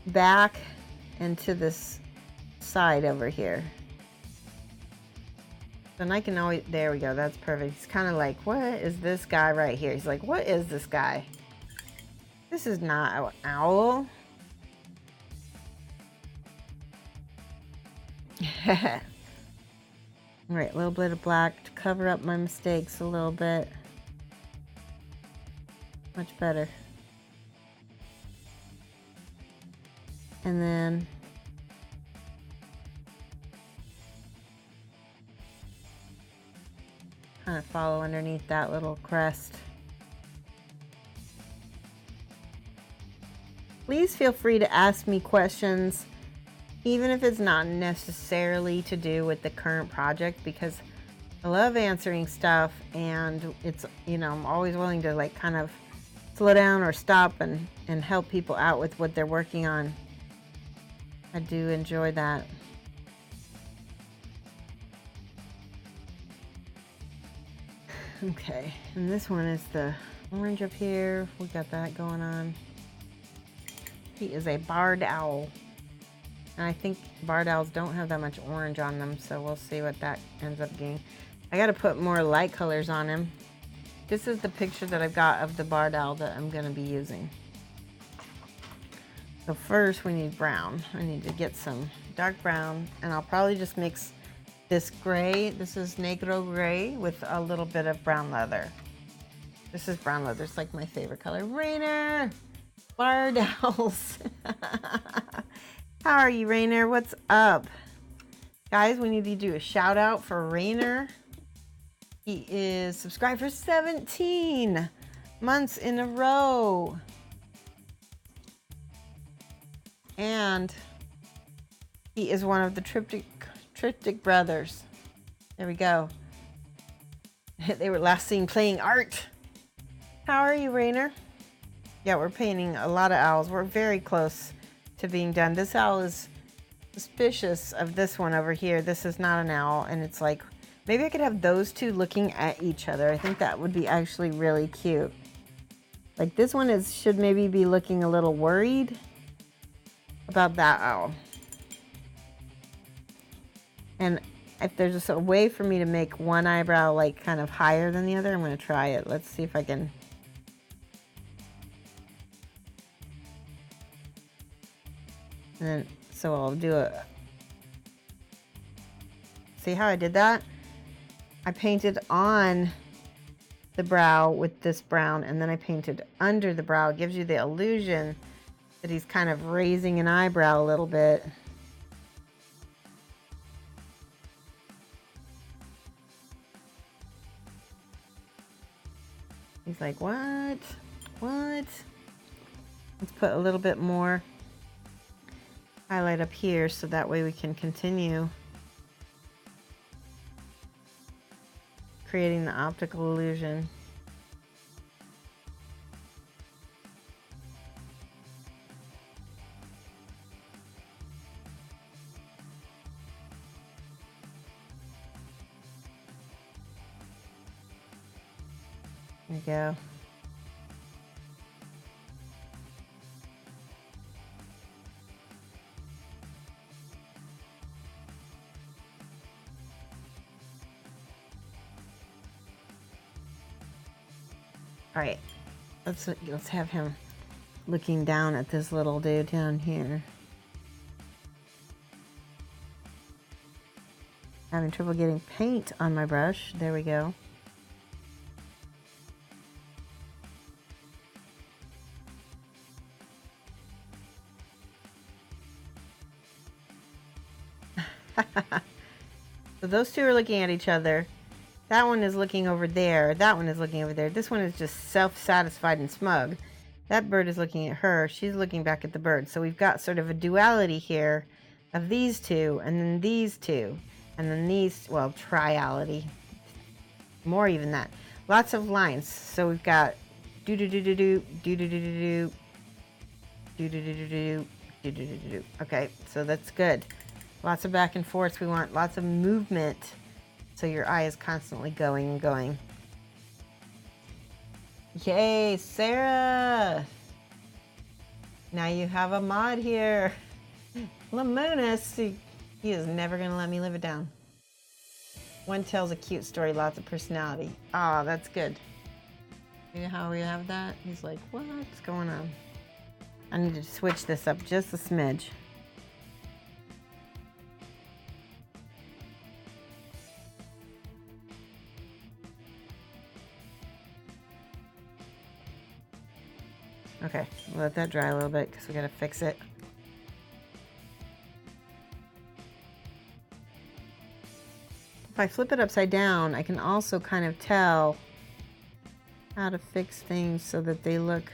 back and to this side over here. And I can always, there we go, that's perfect. He's kind of like, what is this guy right here? He's like, what is this guy? This is not an owl. All right, a little bit of black to cover up my mistakes a little bit. Much better. And then kind of follow underneath that little crest. Please feel free to ask me questions, even if it's not necessarily to do with the current project, because I love answering stuff, and it's, you know, I'm always willing to like kind of slow down or stop and help people out with what they're working on. I do enjoy that. Okay, and this one is the orange up here. We got that going on. He is a barred owl. And I think barred owls don't have that much orange on them, so we'll see what that ends up being. I gotta put more light colors on him. This is the picture that I've got of the barred owl that I'm gonna be using. So first we need brown. I need to get some dark brown, and I'll probably just mix this gray. This is negro gray with a little bit of brown leather. This is brown leather. It's like my favorite color. Rainer! Barred owls. How are you, Rainer? What's up? Guys, we need to do a shout out for Rainer. He is subscribed for 17 months in a row. And he is one of the Triptych brothers. There we go. They were last seen playing art. How are you, Rainer? Yeah, we're painting a lot of owls. We're very close to being done. This owl is suspicious of this one over here. This is not an owl, and it's like, maybe I could have those two looking at each other. I think that would be actually really cute. Like this one should maybe be looking a little worried about that owl. And if there's just a way for me to make one eyebrow like kind of higher than the other, I'm going to try it. Let's see if I can. And then, so I'll do a, see how I did that? I painted on the brow with this brown, and then I painted under the brow. It gives you the illusion that he's kind of raising an eyebrow a little bit. He's like, what? What? Let's put a little bit more highlight up here so that way we can continue creating the optical illusion. There we go. All right, let's have him looking down at this little dude down here. Having trouble getting paint on my brush. There we go. So those two are looking at each other. That one is looking over there. That one is looking over there. This one is just self-satisfied and smug. That bird is looking at her. She's looking back at the bird. So we've got sort of a duality here of these two, and then these two, and then these, well, triality. More even that. Lots of lines. So we've got do-do-do-do-do, do-do-do-do-do, do-do-do-do-do, do-do-do-do-do. Okay, so that's good. Lots of back and forth. We want lots of movement. So your eye is constantly going and going. Yay, Sarah! Now you have a mod here. Lamonis, he is never gonna let me live it down. One tells a cute story, lots of personality. Ah, that's good. You know how we have that? He's like, what's going on? I need to switch this up just a smidge. Okay, let that dry a little bit because we gotta fix it. If I flip it upside down, I can also kind of tell how to fix things so that they look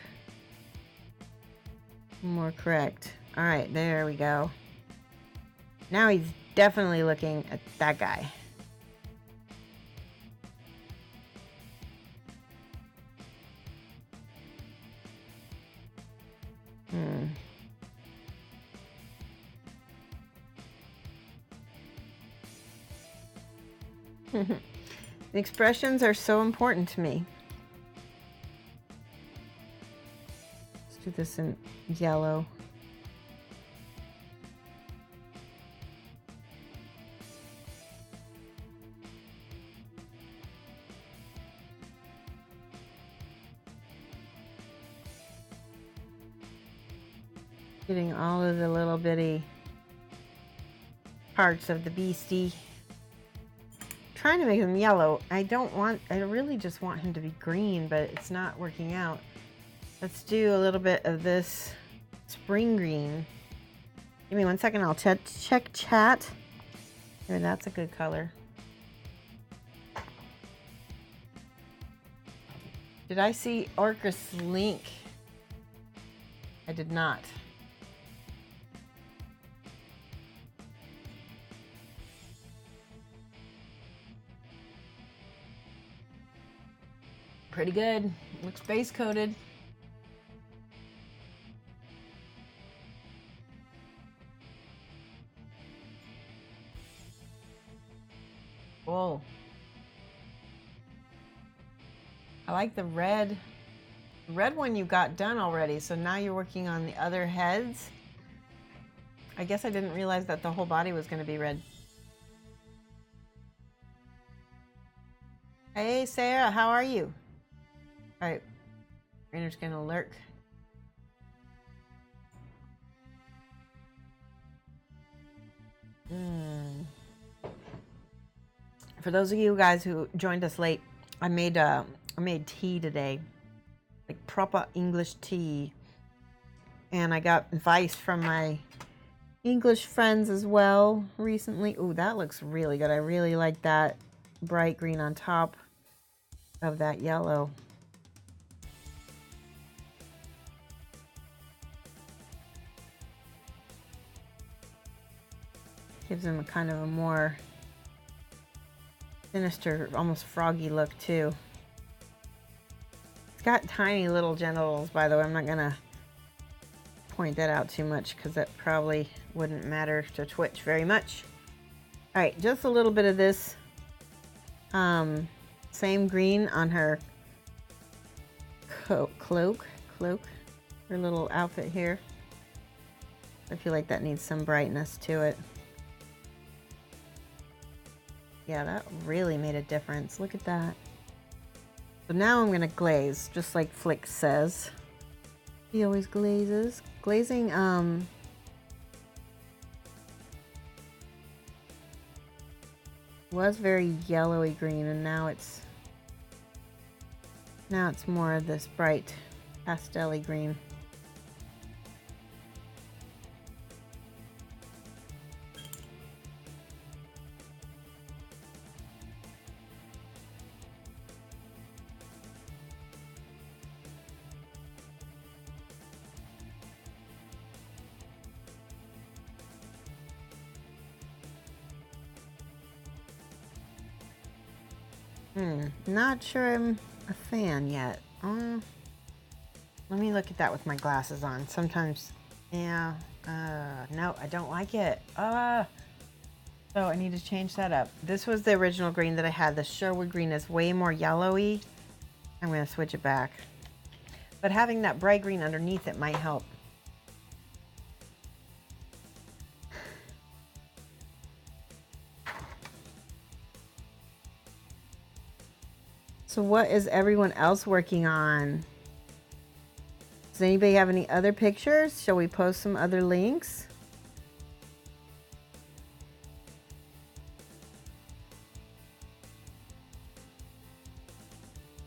more correct. All right, there we go. Now he's definitely looking at that guy. The expressions are so important to me. Let's do this in yellow. Getting all of the little bitty parts of the beastie. Trying to make him yellow. I really just want him to be green, but it's not working out. Let's do a little bit of this spring green. Give me 1 second, I'll check chat. Here, that's a good color. Did I see Orcus link? I did not. Pretty good. Looks base coated. Whoa. I like the red. The red one you got done already, so now you're working on the other heads. I guess I didn't realize that the whole body was going to be red. Hey, Sarah, how are you? All right, Rainer's gonna lurk. For those of you guys who joined us late, I made tea today, like proper English tea, and I got advice from my English friends as well recently. Ooh, that looks really good. I really like that bright green on top of that yellow. Gives them a kind of a more sinister, almost froggy look too. It's got tiny little genitals, by the way. I'm not gonna point that out too much because that probably wouldn't matter to Twitch very much. All right, just a little bit of this same green on her cloak, her little outfit here. I feel like that needs some brightness to it. Yeah, that really made a difference. Look at that. So now I'm gonna glaze, just like Flick says. He always glazes. Glazing, was very yellowy green, and now it's more of this bright pastel-y green. Not sure I'm a fan yet. Let me look at that with my glasses on. Sometimes, yeah. No, I don't like it. So I need to change that up. This was the original green that I had. The Sherwood green is way more yellowy. I'm going to switch it back. But having that bright green underneath it might help. So what is everyone else working on? Does anybody have any other pictures? Shall we post some other links?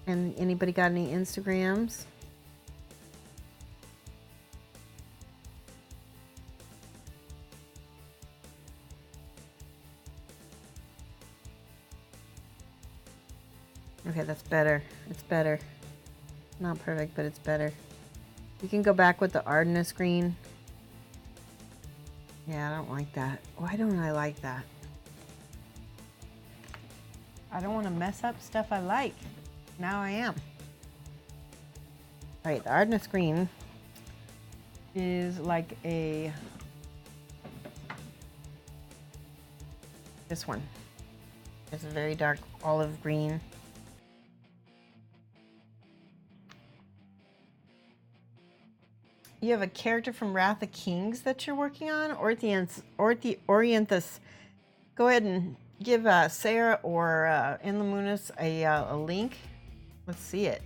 And anybody got any Instagrams? Okay, that's better. It's better. Not perfect, but it's better. You can go back with the Ardennes green. Yeah, I don't like that. Why don't I like that? I don't want to mess up stuff I like. Now I am. All right, the Ardennes green is like a... This one. It's a very dark olive green. You have a character from Wrath of Kings that you're working on? Orienthus. Go ahead and give Sarah or Inlamunis a link. Let's see it.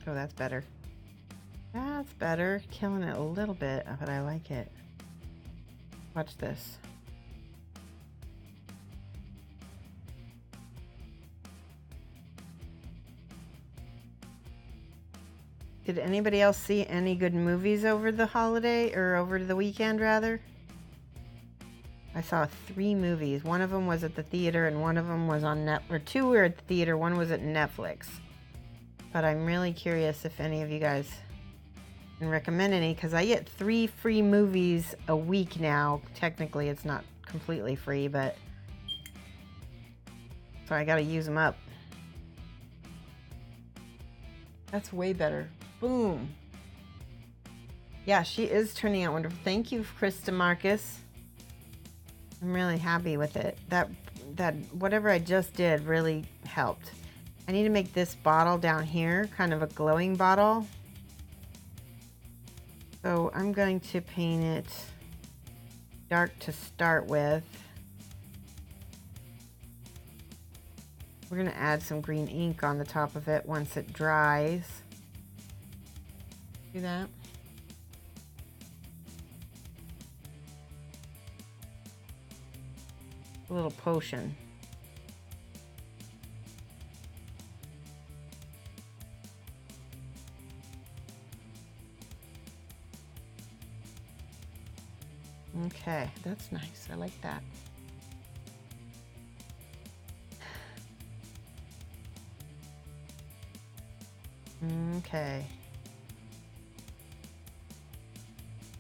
Oh, that's better. That's better. Killing it a little bit, but I like it. Watch this. Did anybody else see any good movies over the holiday, or over the weekend rather? I saw 3 movies. One of them was at the theater and one of them was on or 2 were at the theater, one was at Netflix. But I'm really curious if any of you guys can recommend any, because I get 3 free movies a week now. Technically it's not completely free, but so I gotta use them up. That's way better. Boom. Yeah, she is turning out wonderful. Thank you, Krista Marcus. I'm really happy with it. That whatever I just did really helped. I need to make this bottle down here kind of a glowing bottle. So I'm going to paint it dark to start with. We're gonna add some green ink on the top of it once it dries. Do that. A little potion. Okay, that's nice. I like that. Okay.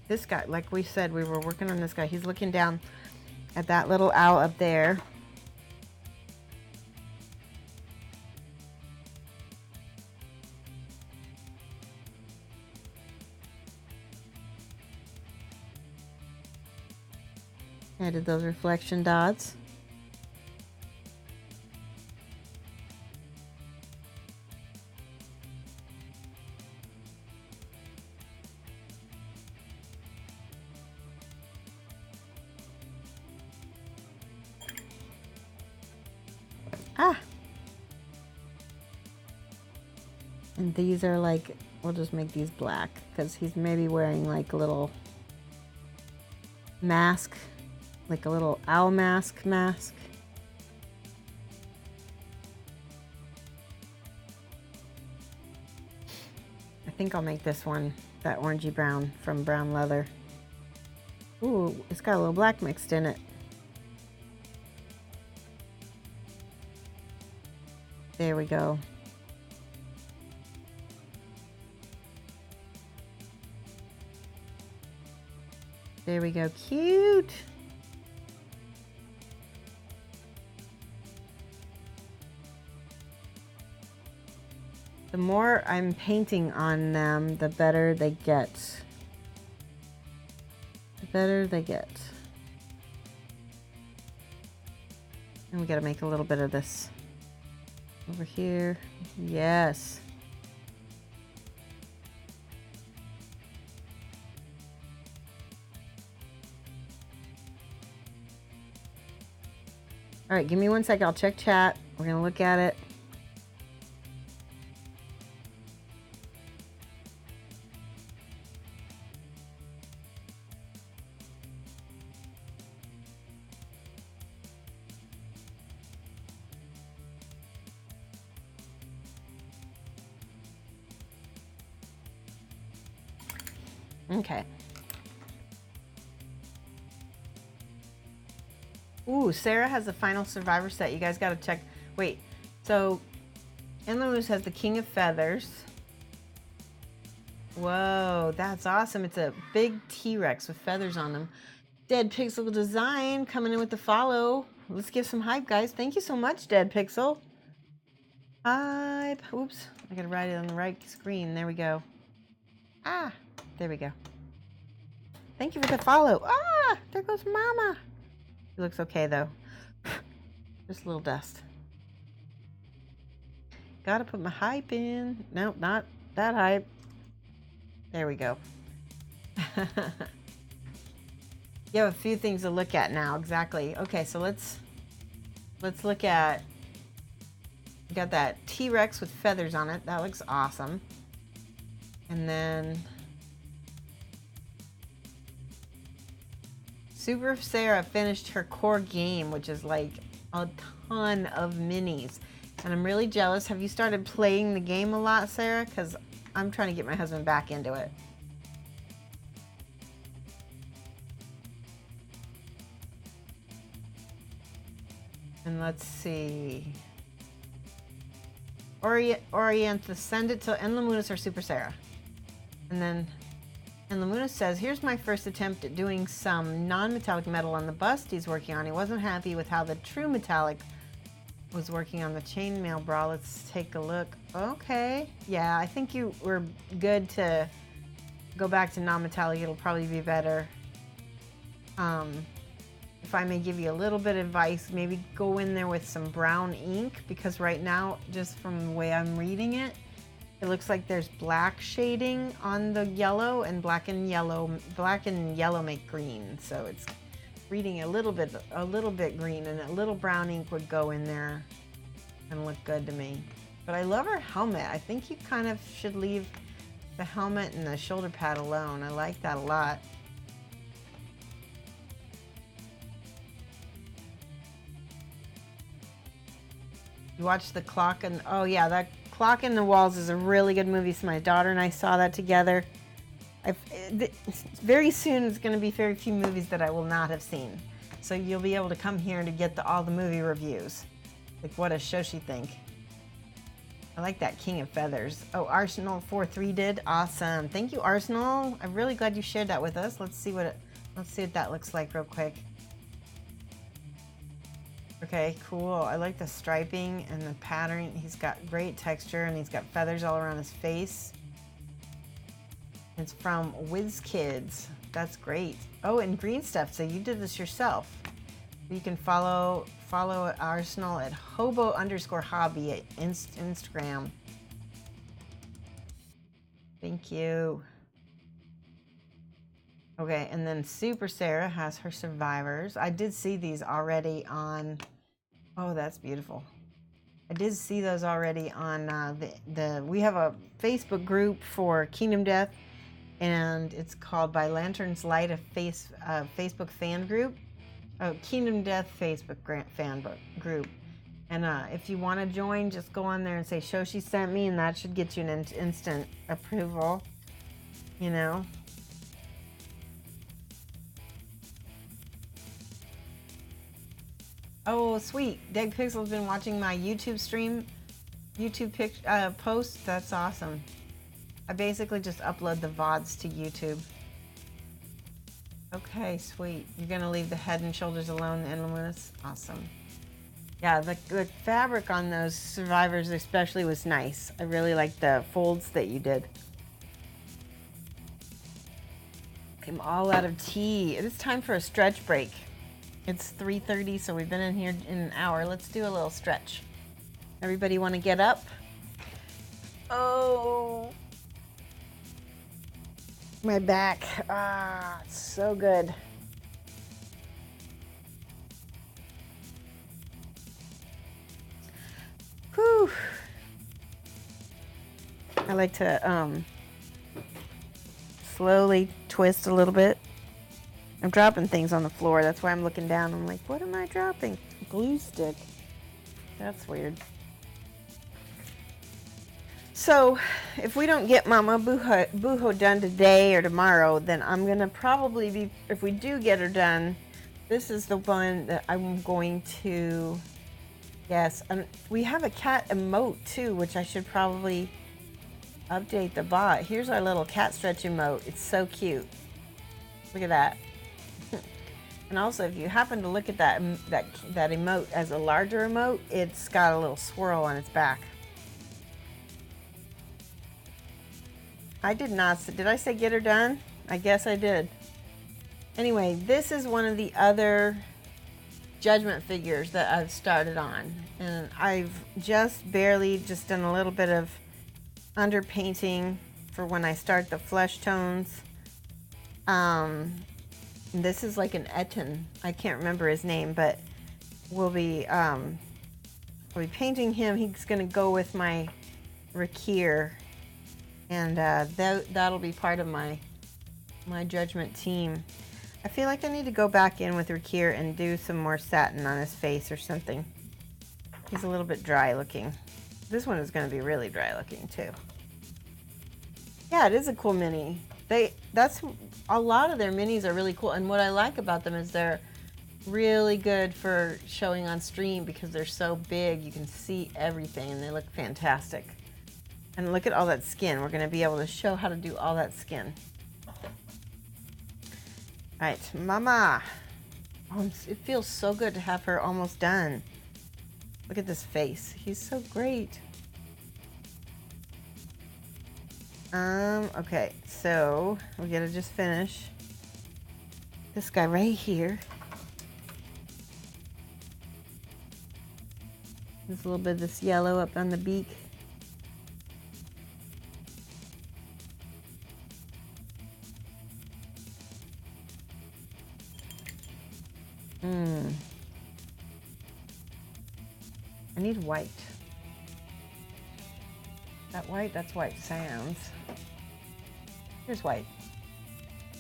This guy, like we said, we were working on this guy. He's looking down at that little owl up there. Added those reflection dots. Ah! And these are like, we'll just make these black because he's maybe wearing like a little mask, like a little owl mask. I think I'll make this one that orangey brown from brown leather. Ooh, it's got a little black mixed in it. There we go. There we go. Cute. The more I'm painting on them, the better they get. The better they get. And we got to make a little bit of this over here. Yes. All right, give me 1 sec. I'll check chat. We're going to look at it. Okay. Ooh, Sarah has the final survivor set. You guys got to check. Wait, so Enlamus has the King of Feathers. Whoa, that's awesome. It's a big T-Rex with feathers on them. Dead Pixel Design coming in with the follow. Let's give some hype, guys. Thank you so much, Dead Pixel. Hype. Oops, I got to write it on the right screen. There we go. Ah, there we go. Thank you for the follow. Ah, there goes Mama. He looks okay though. Just a little dust. Gotta put my hype in. Nope, not that hype. There we go. You have a few things to look at now. Exactly. Okay, so let's look at. We got that T-Rex with feathers on it. That looks awesome. And then Super Sarah finished her core game, which is like a ton of minis. And I'm really jealous. Have you started playing the game a lot, Sarah? Because I'm trying to get my husband back into it. And let's see. Orienta, send it to Enlamunas or Super Sarah. And then Enlamunas says, here's my first attempt at doing some non-metallic metal on the bust he's working on. He wasn't happy with how the true metallic was working on the chainmail bra. Let's take a look. Okay. Yeah, I think you were good to go back to non-metallic. It'll probably be better. If I may give you a little bit of advice, maybe go in there with some brown ink, because right now, just from the way I'm reading it, it looks like there's black shading on the yellow, and black and yellow make green. So it's reading a little bit green, and a little brown ink would go in there and look good to me. But I love her helmet. I think you kind of should leave the helmet and the shoulder pad alone. I like that a lot. You watch The Clock and oh yeah, that Clock in the Walls is a really good movie. So my daughter and I saw that together. Very soon it's going to be very few movies that I will not have seen. So you'll be able to come here to get all the movie reviews. Like, what does Shoshie think? I like that King of Feathers. Oh, Arsenal 4-3 did? Awesome. Thank you, Arsenal. I'm really glad you shared that with us. Let's see what that looks like real quick. Okay, cool. I like the striping and the pattern. He's got great texture, and he's got feathers all around his face. It's from WizKids. That's great. Oh, and green stuff. So you did this yourself. You can follow Arsenal at hobo_hobby at Instagram. Thank you. Okay, and then Super Sarah has her survivors. I did see these already on. Oh, that's beautiful. I did see those already on we have a Facebook group for Kingdom Death, and it's called By Lantern's Light, a Facebook fan group. Oh, Kingdom Death Facebook fan group. And if you want to join, just go on there and say Shoshie sent me, and that should get you an instant approval. You know. Oh, sweet. Deg Pixel's been watching my YouTube stream, posts. That's awesome. I basically just upload the VODs to YouTube. Okay, sweet. You're going to leave the head and shoulders alone and luminous? Awesome. Yeah, the fabric on those survivors especially was nice. I really like the folds that you did. I'm all out of tea. It is time for a stretch break. It's 3:30, so we've been in here in an hour. Let's do a little stretch. Everybody want to get up? Oh, my back. Ah, it's so good. Whew. I like to slowly twist a little bit. I'm dropping things on the floor. That's why I'm looking down. I'm like, what am I dropping? Glue stick. That's weird. So, if we don't get Mama Bujo done today or tomorrow, then I'm going to probably be, if we do get her done, this is the one that I'm going to, yes. We have a cat emote too, which I should probably update the bot. Here's our little cat stretch emote. It's so cute. Look at that. And also, if you happen to look at that emote as a larger emote, it's got a little swirl on its back. I did not. Did I say get her done? I guess I did. Anyway, this is one of the other judgment figures that I've started on. And I've just barely done a little bit of underpainting for when I start the flesh tones. This is like an Eton. I can't remember his name, but we'll be painting him. He's going to go with my Rakir, and that'll be part of my judgment team. I feel like I need to go back in with Rakir and do some more satin on his face or something. He's a little bit dry looking. This one is going to be really dry looking too. Yeah, it is a cool mini. A lot of their minis are really cool, and what I like about them is they're really good for showing on stream because they're so big. You can see everything, and they look fantastic. And look at all that skin. We're going to be able to show how to do all that skin. All right, Mama. Oh, it feels so good to have her almost done. Look at this face. He's so great. Okay, so we gotta just finish this guy right here. There's a little bit of this yellow up on the beak. I need white. That white? That's white sands. Here's white.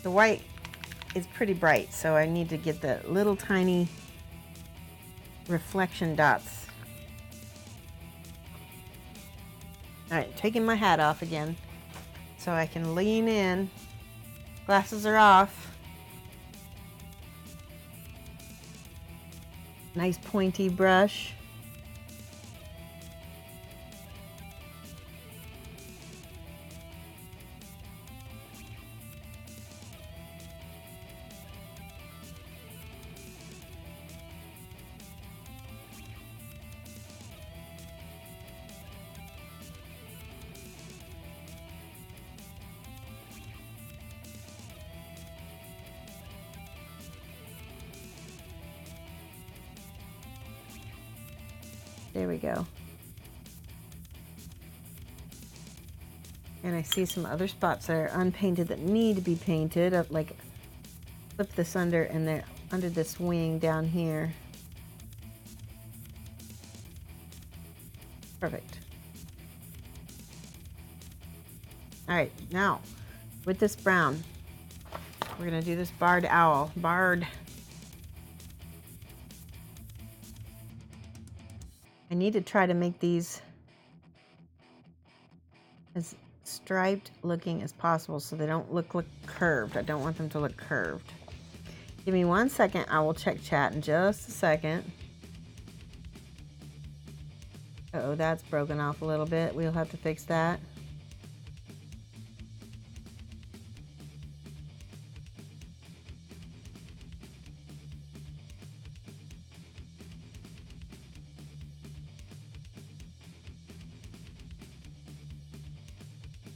The white is pretty bright, so I need to get the little tiny reflection dots. All right, taking my hat off again so I can lean in. Glasses are off. Nice pointy brush. There we go. And I see some other spots that are unpainted that need to be painted. Like, flip this under, and they're under this wing down here. Perfect. All right, now with this brown, we're gonna do this barred owl. Barred. I need to try to make these as striped looking as possible so they don't look curved. I don't want them to look curved. Give me 1 second. I will check chat in just a second. Uh-oh, that's broken off a little bit. We'll have to fix that.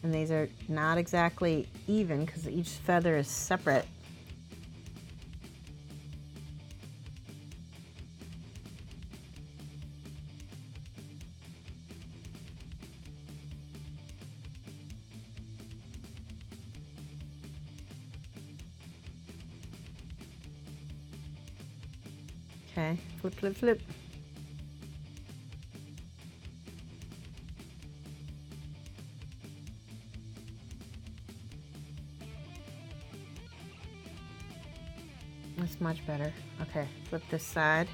And these are not exactly even because each feather is separate. Okay, flip, flip, flip. That's much better. Okay, flip this side.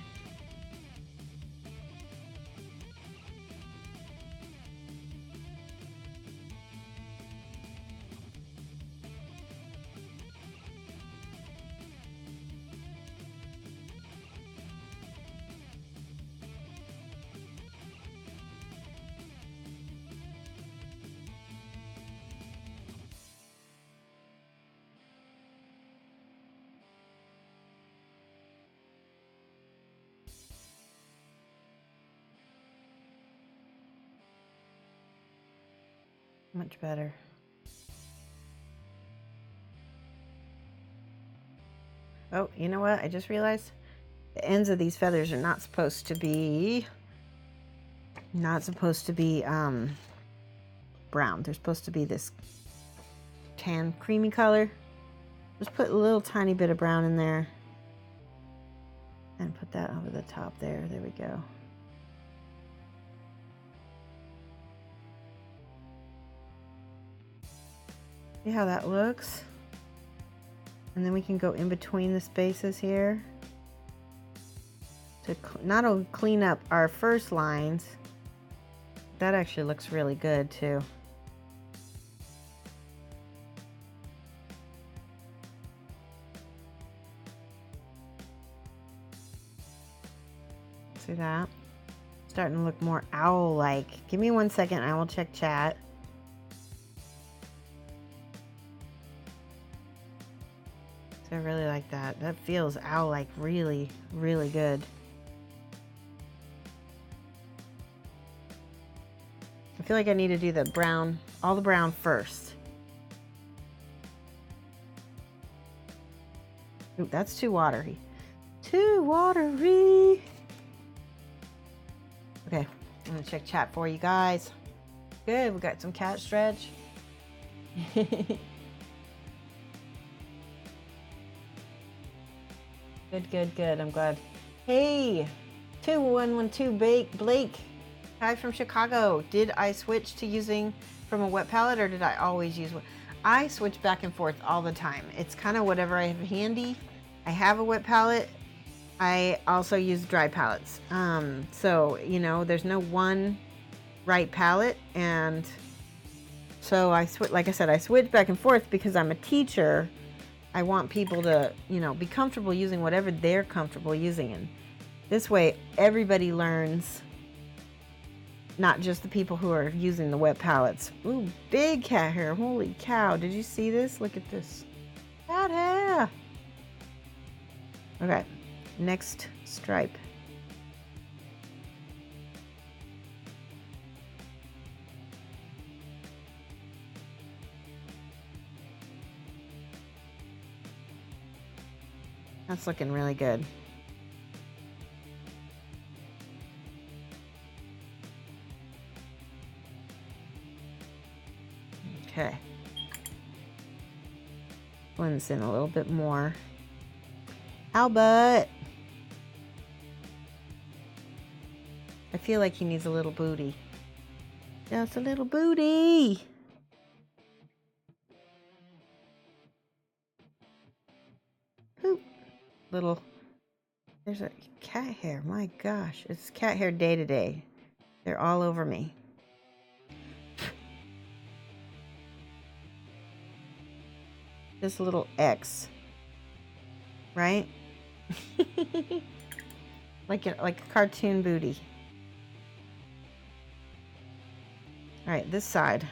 Much better. Oh, you know what? I just realized the ends of these feathers are not supposed to be brown. They're supposed to be this tan creamy color. Just put a little tiny bit of brown in there and put that over the top there. There we go. See how that looks? And then we can go in between the spaces here to not only clean up our first lines, that actually looks really good too. See that? Starting to look more owl-like. Give me 1 second, I will check chat. I really like that. That feels owl-like really, really good. I feel like I need to do the brown, all the brown first. Ooh, that's too watery. Too watery. Okay, I'm gonna check chat for you guys. Good, we got some cat stretch. Good, good, good. I'm glad. Hey, 2112 Blake. Hi from Chicago. Did I switch to using from a wet palette, or did I always use one? I switch back and forth all the time. It's kind of whatever I have handy. I have a wet palette. I also use dry palettes. So, you know, there's no one right palette. And so like I said, I switch back and forth because I'm a teacher. I want people to, you know, be comfortable using whatever they're comfortable using. And this way, everybody learns, not just the people who are using the wet palettes. Ooh, big cat hair. Holy cow. Did you see this? Look at this. Cat hair. Okay, next stripe. That's looking really good. Okay. Blend this in a little bit more. Albert! I feel like he needs a little booty. Just a little booty! Poop. Little, there's a cat hair. My gosh, it's cat hair day to day. They're all over me. Just a little X, right? like a cartoon booty. All right, this side.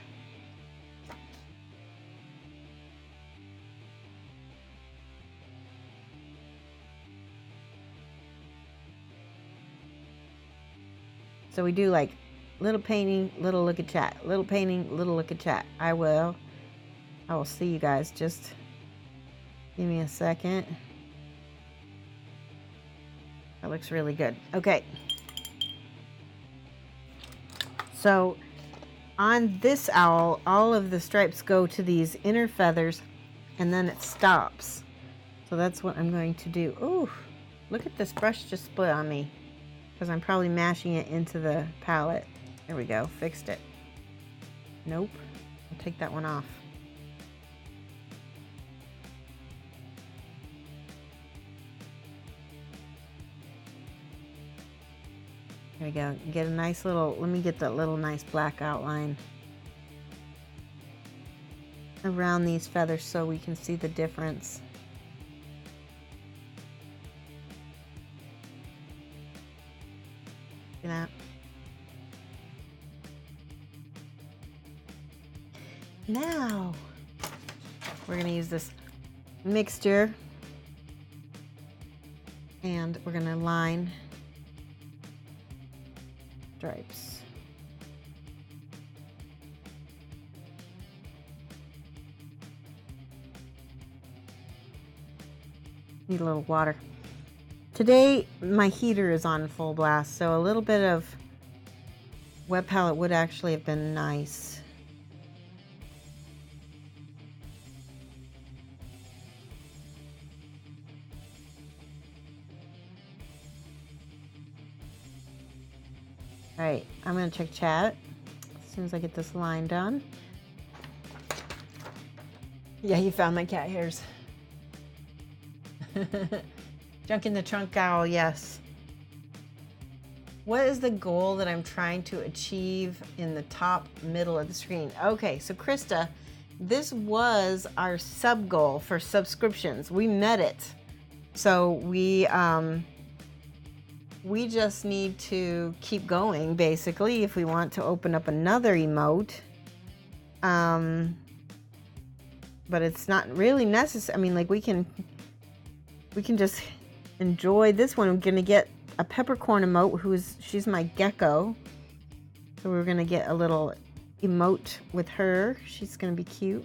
So we do like little painting, little look at chat, little painting, little look at chat. I will see you guys. Just give me a second. That looks really good. Okay. So on this owl, all of the stripes go to these inner feathers and then it stops. So that's what I'm going to do. Ooh, look at this brush just split on me because I'm probably mashing it into the palette. There we go, fixed it. Nope, I'll take that one off. There we go. Get a nice little, let me get that little nice black outline around these feathers so we can see the difference. See that? Now we're going to use this mixture and we're going to line stripes. Need a little water. Today my heater is on full blast, so a little bit of wet palette would actually have been nice. All right, I'm gonna check chat as soon as I get this line done. Yeah, you found my cat hairs. Junk in the trunk owl, yes. What is the goal that I'm trying to achieve in the top middle of the screen? Okay, so Krista, this was our sub goal for subscriptions. We met it. So we just need to keep going, basically, if we want to open up another emote. But it's not really necessary. I mean, like, we can just enjoy this one. We're gonna get a peppercorn emote she's my gecko. So we're gonna get a little emote with her. She's gonna be cute.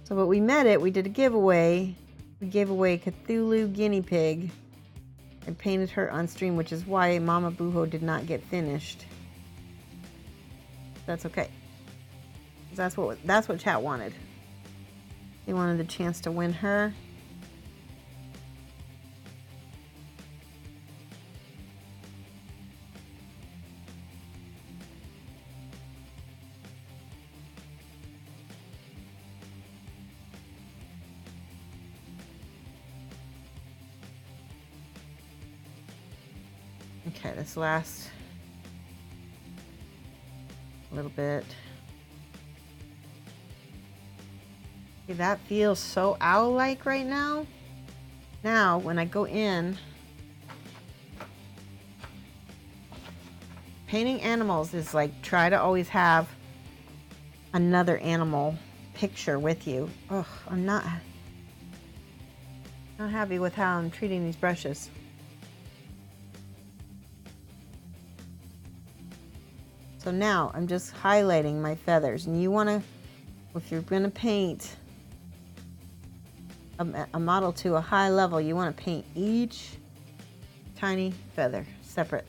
So but we met it, we did a giveaway. We gave away Cthulhu guinea pig. I painted her on stream, which is why Mama Bujo did not get finished. That's okay. That's what chat wanted. They wanted the chance to win her. Okay, this last little bit. See, that feels so owl-like right now. Now, when I go in, painting animals is like, try to always have another animal picture with you. Oh, I'm not happy with how I'm treating these brushes. So now I'm just highlighting my feathers, and you want to, if you're going to paint a model to a high level, you want to paint each tiny feather separate.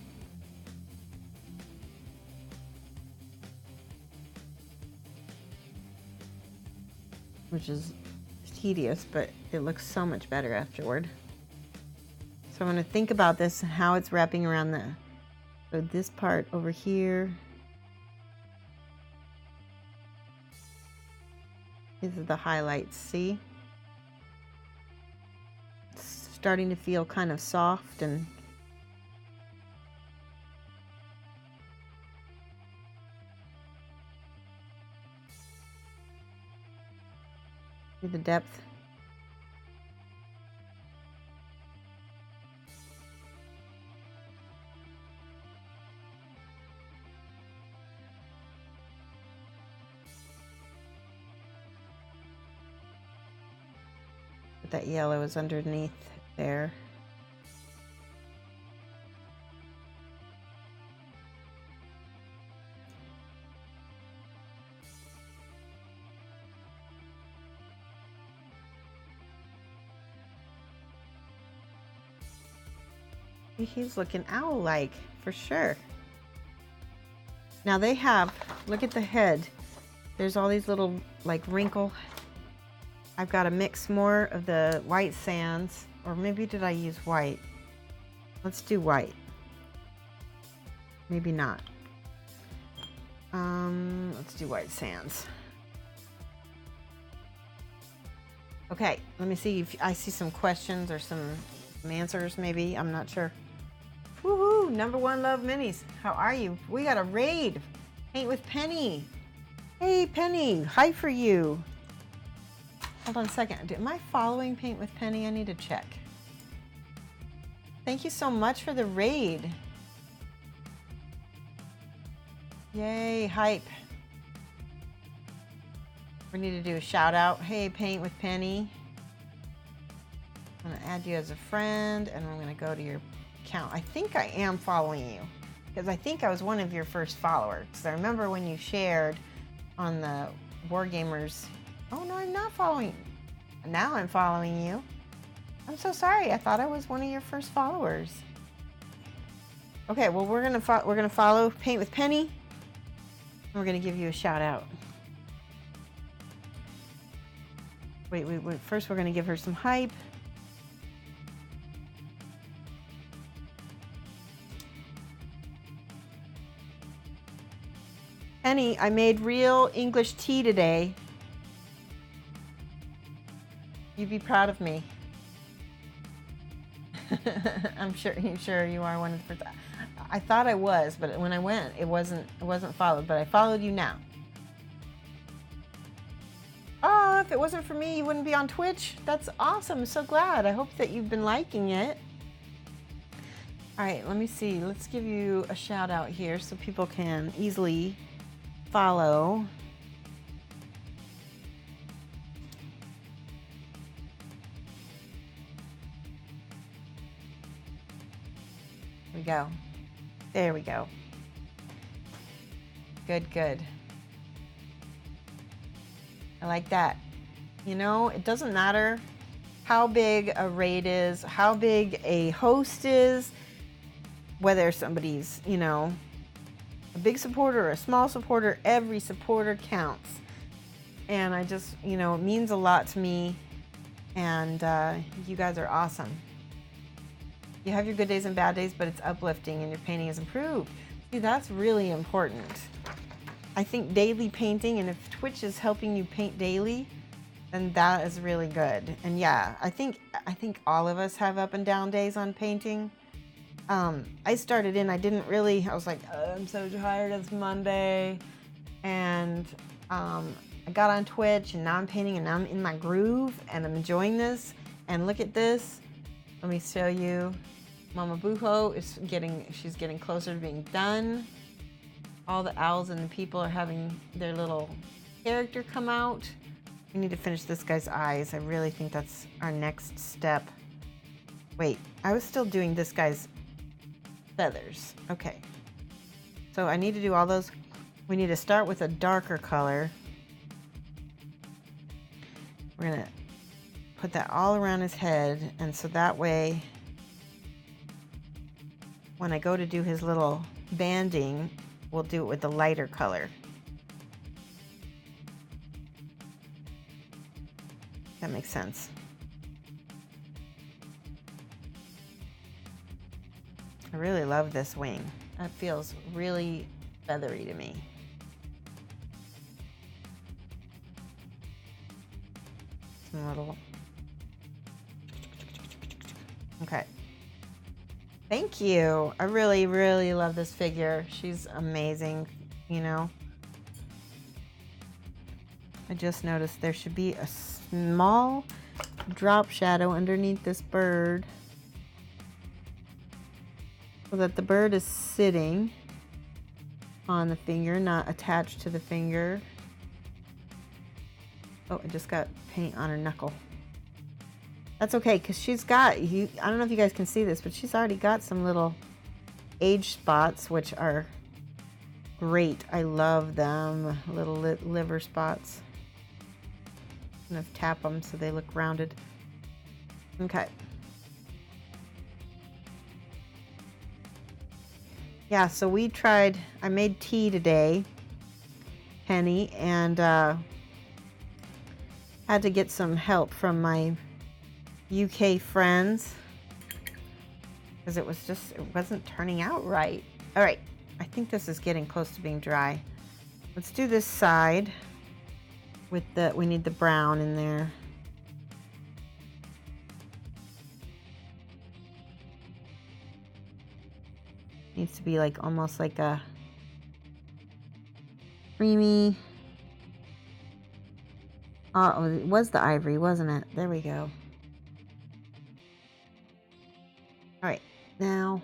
Which is tedious, but it looks so much better afterward. So I'm going to think about this and how it's wrapping around so this part over here. These are the highlights, see? It's starting to feel kind of soft and see the depth. But that yellow is underneath there. He's looking owl-like for sure. Now they have, look at the head. There's all these little like wrinkle. I've got to mix more of the white sands, or maybe did I use white? Let's do white. Maybe not. Let's do white sands. Okay, let me see if I see some questions or some answers maybe. I'm not sure. Woohoo! Number one love minis. How are you? We got a raid. Paint with Penny. Hey Penny, hi for you. Hold on a second. Am I following Paint with Penny? I need to check. Thank you so much for the raid. Yay, hype. We need to do a shout out. Hey, Paint with Penny. I'm gonna add you as a friend, and I'm gonna go to your account. I think I am following you, because I think I was one of your first followers. I remember when you shared on the Wargamers. Oh no, I'm not following. Now I'm following you. I'm so sorry. I thought I was one of your first followers. Okay, well we're gonna follow Paint with Penny, and we're gonna give you a shout out. Wait. First, we're gonna give her some hype. Penny, I made real English tea today. You'd be proud of me. I'm sure you are one of the first. I thought I was, but when I went, it wasn't followed. But I followed you now. Oh, if it wasn't for me, you wouldn't be on Twitch. That's awesome. I'm so glad. I hope that you've been liking it. All right, let me see. Let's give you a shout out here so people can easily follow. Here we go. There we go. Good. I like that. You know, it doesn't matter how big a raid is, how big a host is, whether somebody's, you know, a big supporter or a small supporter, every supporter counts. And I just, you know, it means a lot to me. And you guys are awesome. You have your good days and bad days, but it's uplifting and your painting is improved. See, that's really important. I think daily painting, and if Twitch is helping you paint daily, then that is really good. And yeah, I think all of us have up and down days on painting. I started in, I was like, I'm so tired, it's Monday. And I got on Twitch and now I'm painting and now I'm in my groove and I'm enjoying this. And look at this. Let me show you. Mama Bujo she's getting closer to being done. All the owls and the people are having their little character come out. We need to finish this guy's eyes. I really think that's our next step. Wait, I was still doing this guy's feathers. Okay. So I need to do all those. We need to start with a darker color. We're gonna put that all around his head, and so that way when I go to do his little banding, we'll do it with the lighter color. That makes sense. I really love this wing. That feels really feathery to me. Some little... Okay. Thank you. I really, really love this figure. She's amazing, you know. I just noticed there should be a small drop shadow underneath this bird so that the bird is sitting on the finger, not attached to the finger. Oh, I just got paint on her knuckle. That's okay, because she's got, I don't know if you guys can see this, but she's already got some little age spots, which are great. I love them, little liver spots. I'm gonna tap them so they look rounded. Okay. Yeah, so I made tea today, Penny, and had to get some help from my UK friends because it wasn't turning out right. All right, I think this is getting close to being dry. Let's do this side with we need the brown in there. Needs to be like almost like a creamy. Oh, it was the ivory, wasn't it? There we go. All right, now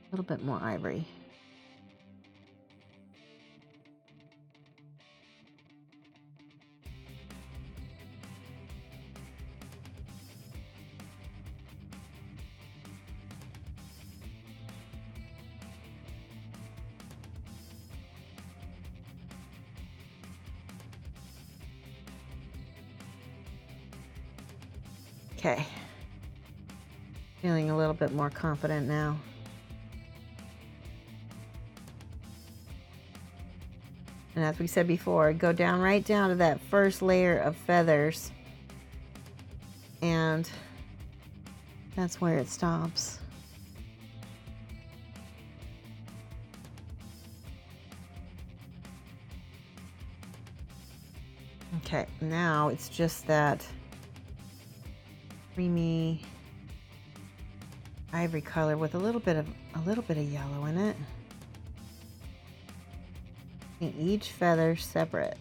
a little bit more ivory. Okay, feeling a little bit more confident now. And as we said before, go down right down to that first layer of feathers, and that's where it stops. Okay, now it's just that creamy ivory color with a little bit of yellow in it. And each feather separate.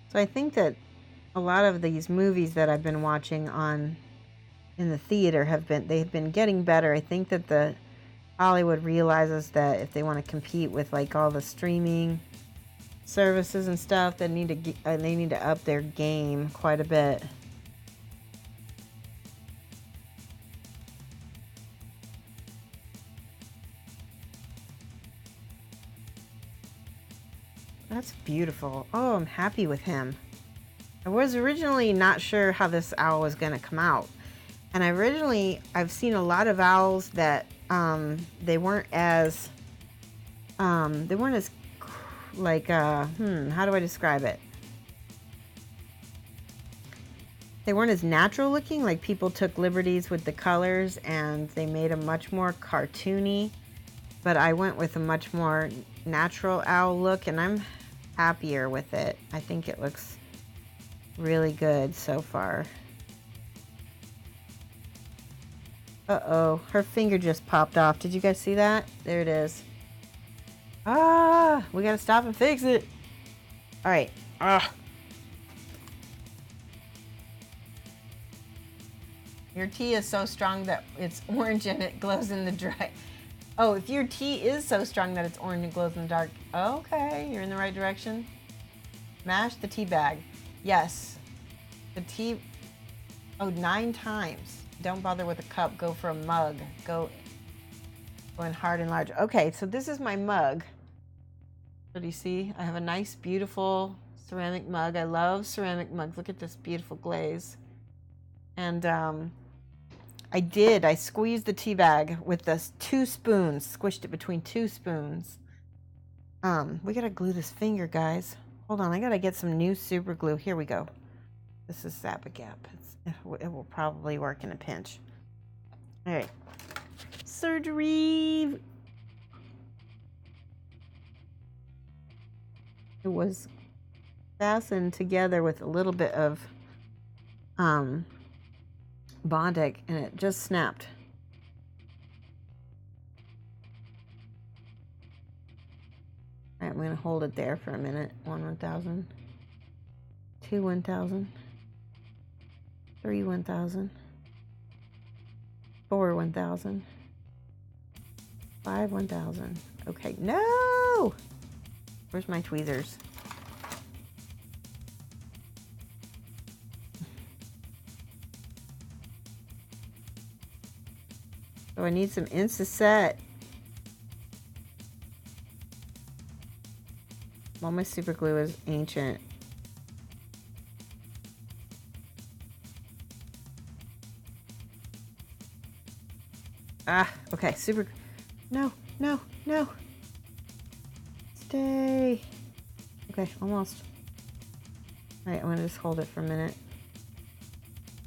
So I think that a lot of these movies that I've been watching in the theater they've been getting better. I think that the Hollywood realizes that if they want to compete with like all the streaming services and stuff, they need to up their game quite a bit. That's beautiful. Oh, I'm happy with him. I was originally not sure how this owl was going to come out. And I've seen a lot of owls that they weren't as like how do I describe it? they weren't as natural looking. Like people took liberties with the colors and they made them much more cartoony. But I went with a much more natural owl look, and I'm happier with it. I think it looks really good so far. Uh-oh, her finger just popped off. Did you guys see that? There it is. Ah, we gotta stop and fix it. All right. Your tea is so strong that it's orange and it glows in the dry. Oh, if your tea is so strong that it's orange and glows in the dark. Okay, you're in the right direction. Mash the tea bag. Yes. The tea, 9 times. Don't bother with a cup, go for a mug. Go in hard and large. Okay, so this is my mug. So do you see? I have a nice, beautiful ceramic mug. I love ceramic mugs. Look at this beautiful glaze. And I squeezed the tea bag with the 2 spoons, squished it between 2 spoons. We gotta glue this finger, guys. Hold on, I gotta get some new super glue. Here we go. This is Zap-A-Gap. It will probably work in a pinch. All right. Surgery. It was fastened together with a little bit of Bondic, and it just snapped. All right, I'm gonna hold it there for a minute. 1,000, 2 1,000, 3 1,000, 4 1,000, 5 1,000. Okay, no! Where's my tweezers? So I need some Insta-Set. All my super glue is ancient. Okay, super. No. Stay. Okay, almost. All right, I'm gonna just hold it for a minute.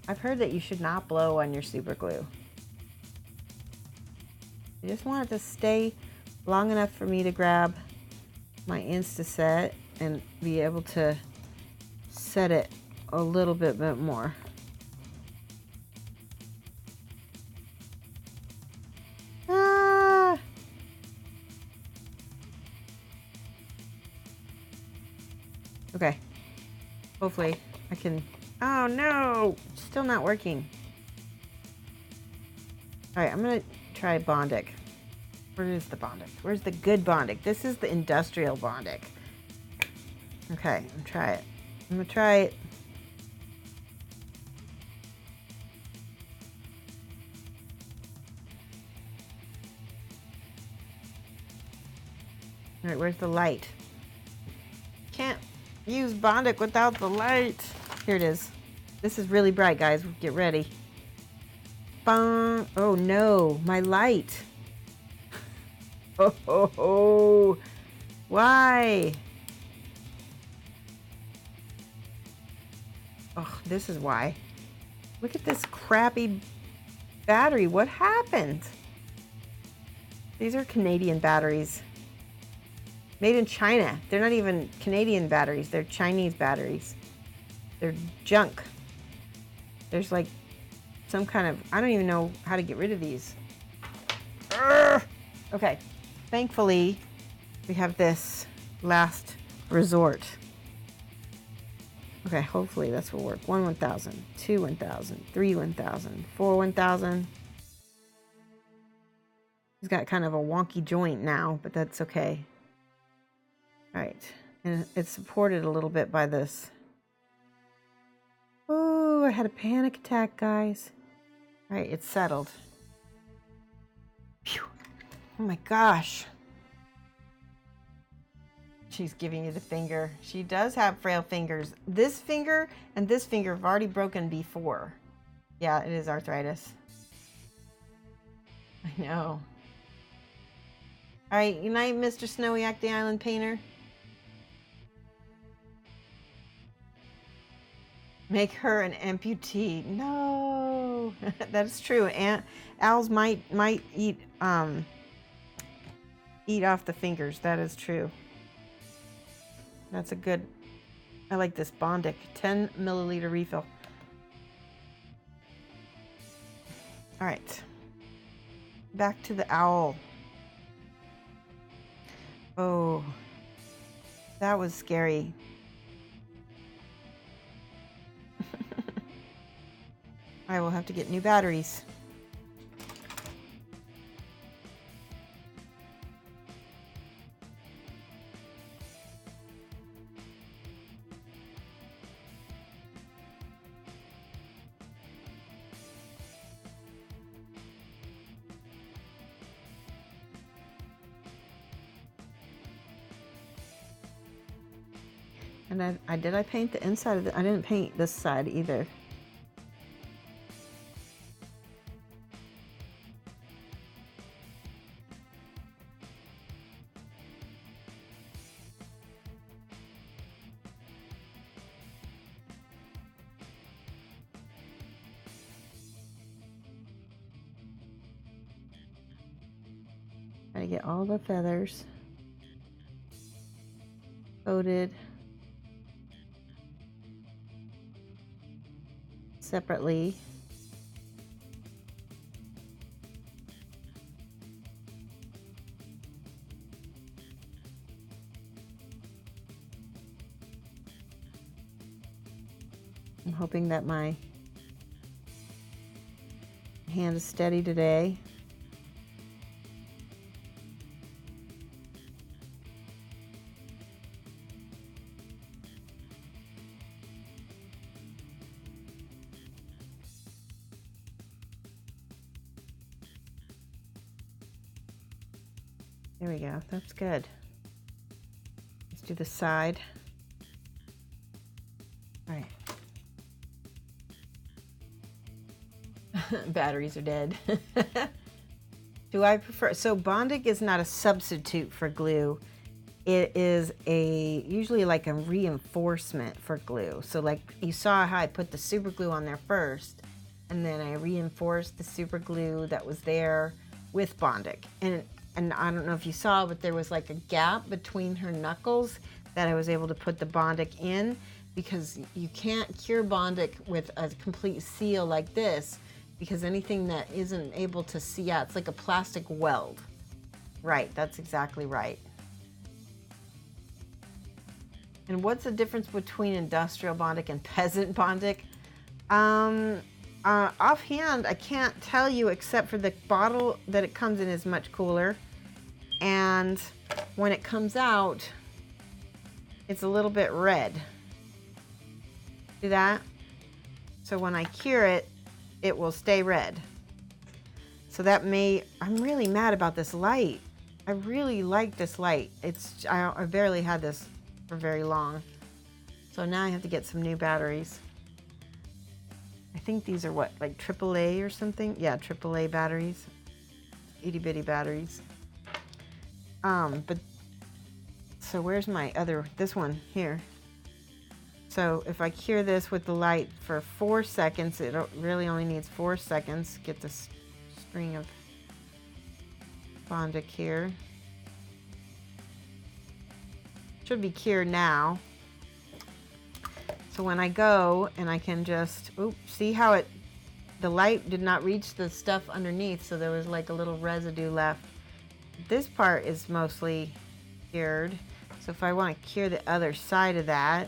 I've heard that you should not blow on your super glue. I just want it to stay long enough for me to grab my Insta-Set and be able to set it a little bit more. Okay, hopefully I can, oh no, still not working. All right, I'm gonna try Bondic. Where is the Bondic? Where's the good Bondic? This is the industrial Bondic. Okay, I'm gonna try it. All right, where's the light? Can't use Bondic without the light. Here it is. This is really bright, guys. Get ready. Bong. Oh no, my light. Oh. Why? Oh, this is why. Look at this crappy battery. What happened? These are Canadian batteries. Made in China. They're not even Canadian batteries. They're Chinese batteries. They're junk. There's like some kind of, I don't even know how to get rid of these. Urgh! Okay. Thankfully, we have this last resort. Okay, hopefully this will work. 1 1,000, 2 1,000, 3 1,000, 4 1,000. He's got kind of a wonky joint now, but that's okay. All right, and it's supported a little bit by this. Oh, I had a panic attack, guys. All right, it's settled. Phew. Oh my gosh. She's giving you the finger. She does have frail fingers. This finger and this finger have already broken before. Yeah, it is arthritis. I know. All right, good night, Mr. Snowiak, the Island Painter. Make her an amputee. No, that's true. Owls might eat off the fingers. That is true. That's a good. I like this Bondic 10 milliliter refill. All right, back to the owl. Oh, that was scary. I will have to get new batteries. And I paint the inside of the, I didn't paint this side either. Try to get all the feathers coated separately. I'm hoping that my hand is steady today. There we go, that's good. Let's do the side. All right. Batteries are dead. Do I prefer, so Bondic is not a substitute for glue. It is usually like a reinforcement for glue. So like you saw how I put the super glue on there first, and then I reinforced the super glue that was there with Bondic. And I don't know if you saw, but there was like a gap between her knuckles that I was able to put the Bondic in, because you can't cure Bondic with a complete seal like this, because anything that isn't able to see out, it's like a plastic weld. Right, that's exactly right. And what's the difference between industrial Bondic and peasant Bondic? Offhand, I can't tell you, except for the bottle that it comes in is much cooler. And when it comes out, it's a little bit red. See that? So when I cure it, it will stay red. So that I'm really mad about this light. I really like this light. I barely had this for very long. So now I have to get some new batteries. I think these are what, like AAA or something? Yeah, AAA batteries. Itty bitty batteries. But so where's my this one here? So if I cure this with the light for 4 seconds, it really only needs 4 seconds. Get this string of Bondic here. Should be cured now. So when I go and I can just, see how the light did not reach the stuff underneath, so there was like a little residue left. This part is mostly cured. So if I want to cure the other side of that,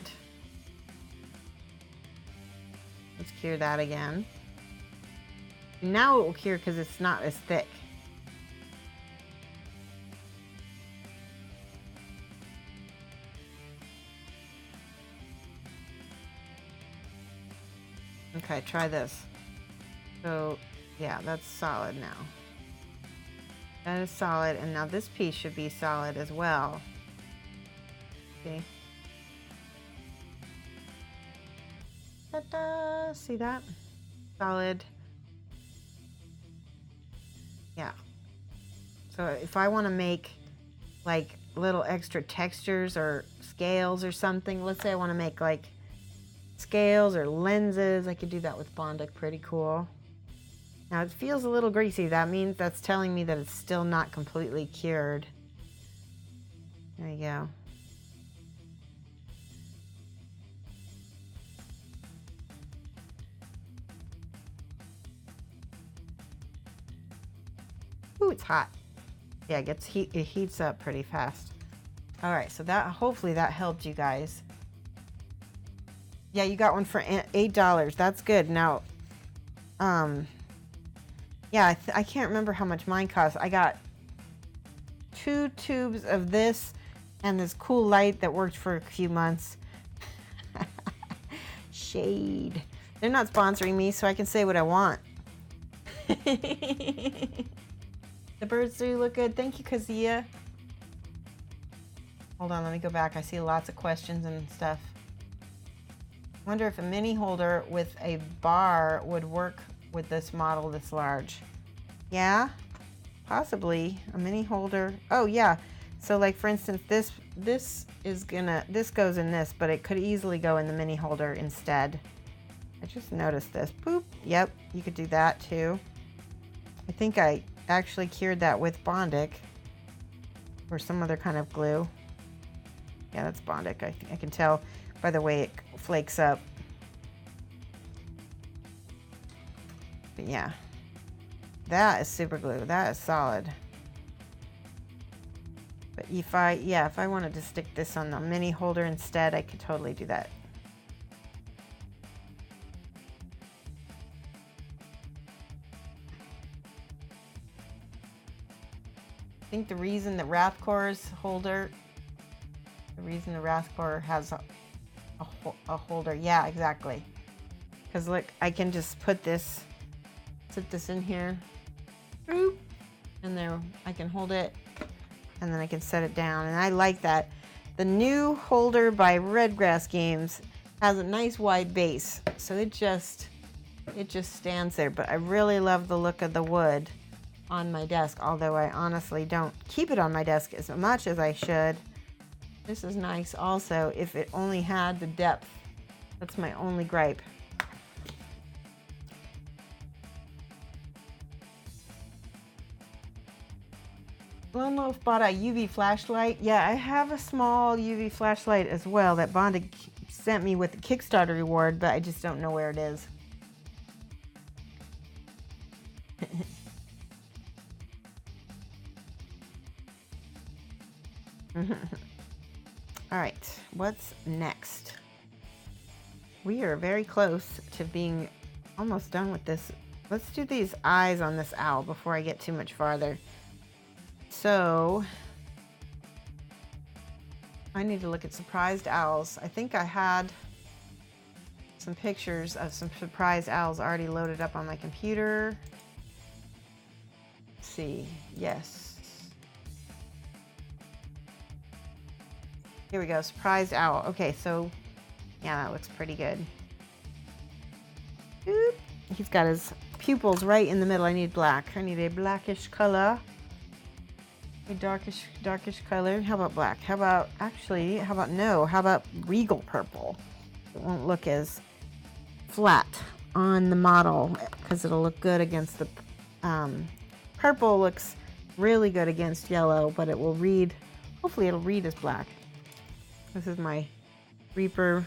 let's cure that again. Now it will cure because it's not as thick. Okay, try this. So yeah, that's solid now. That is solid, and now this piece should be solid as well. See? Ta-da! See that? Solid. Yeah. So if I want to make like little extra textures or scales or something, let's say I want to make like scales or lenses. I could do that with Bondic, pretty cool. Now it feels a little greasy. That means that's telling me that it's still not completely cured. There you go. Ooh, it's hot. Yeah, it heats up pretty fast. All right, so that, hopefully that helped you guys. Yeah, you got one for $8. That's good. Now, yeah, I can't remember how much mine cost. I got 2 tubes of this and this cool light that worked for a few months. Shade. They're not sponsoring me, so I can say what I want. The birds do look good. Thank you, Kazia. Hold on, let me go back. I see lots of questions and stuff. Wonder if a mini holder with a bar would work with this model this large. Yeah, possibly. A mini holder. Oh yeah. So like for instance, this goes in this, but it could easily go in the mini holder instead. I just noticed this. Boop. Yep, you could do that too. I think I actually cured that with Bondic or some other kind of glue. Yeah, that's Bondic. I can tell by the way it flakes up. But yeah, that is super glue. That is solid. But if I wanted to stick this on the mini holder instead, I could totally do that. I think the reason that Rathcore's holder, the reason the Rathcore has a holder, yeah, exactly. Because look, I can just put this, sit this in here, and there I can hold it, and then I can set it down, and I like that. The new holder by Redgrass Games has a nice wide base, so it just stands there. But I really love the look of the wood on my desk, although I honestly don't keep it on my desk as much as I should. This is nice also if it only had the depth. That's my only gripe. Lone Wolf bought a UV flashlight. Yeah, I have a small UV flashlight as well that Bondic sent me with the Kickstarter reward, but I just don't know where it is. All right, what's next? We are very close to being almost done with this. Let's do these eyes on this owl before I get too much farther. So I need to look at surprised owls. I think I had some pictures of some surprised owls already loaded up on my computer. Let's see, yes. Here we go, surprised owl. Okay, so yeah, that looks pretty good. Boop. He's got his pupils right in the middle. I need black. I need a blackish color. A darkish color. How about black? How about, actually, how about regal purple? It won't look as flat on the model because it'll look good against the, purple looks really good against yellow, but it will read, hopefully it'll read as black. This is my Reaper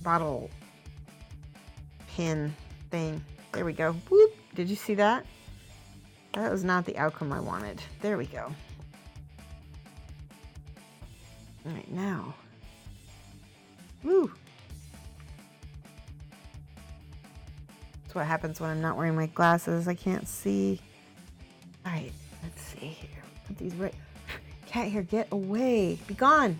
bottle pin thing. There we go. Whoop. Did you see that? That was not the outcome I wanted. There we go. All right, now. Woo. That's what happens when I'm not wearing my glasses. I can't see. All right, let's see here. Put these right. Cat hair, get away. Be gone.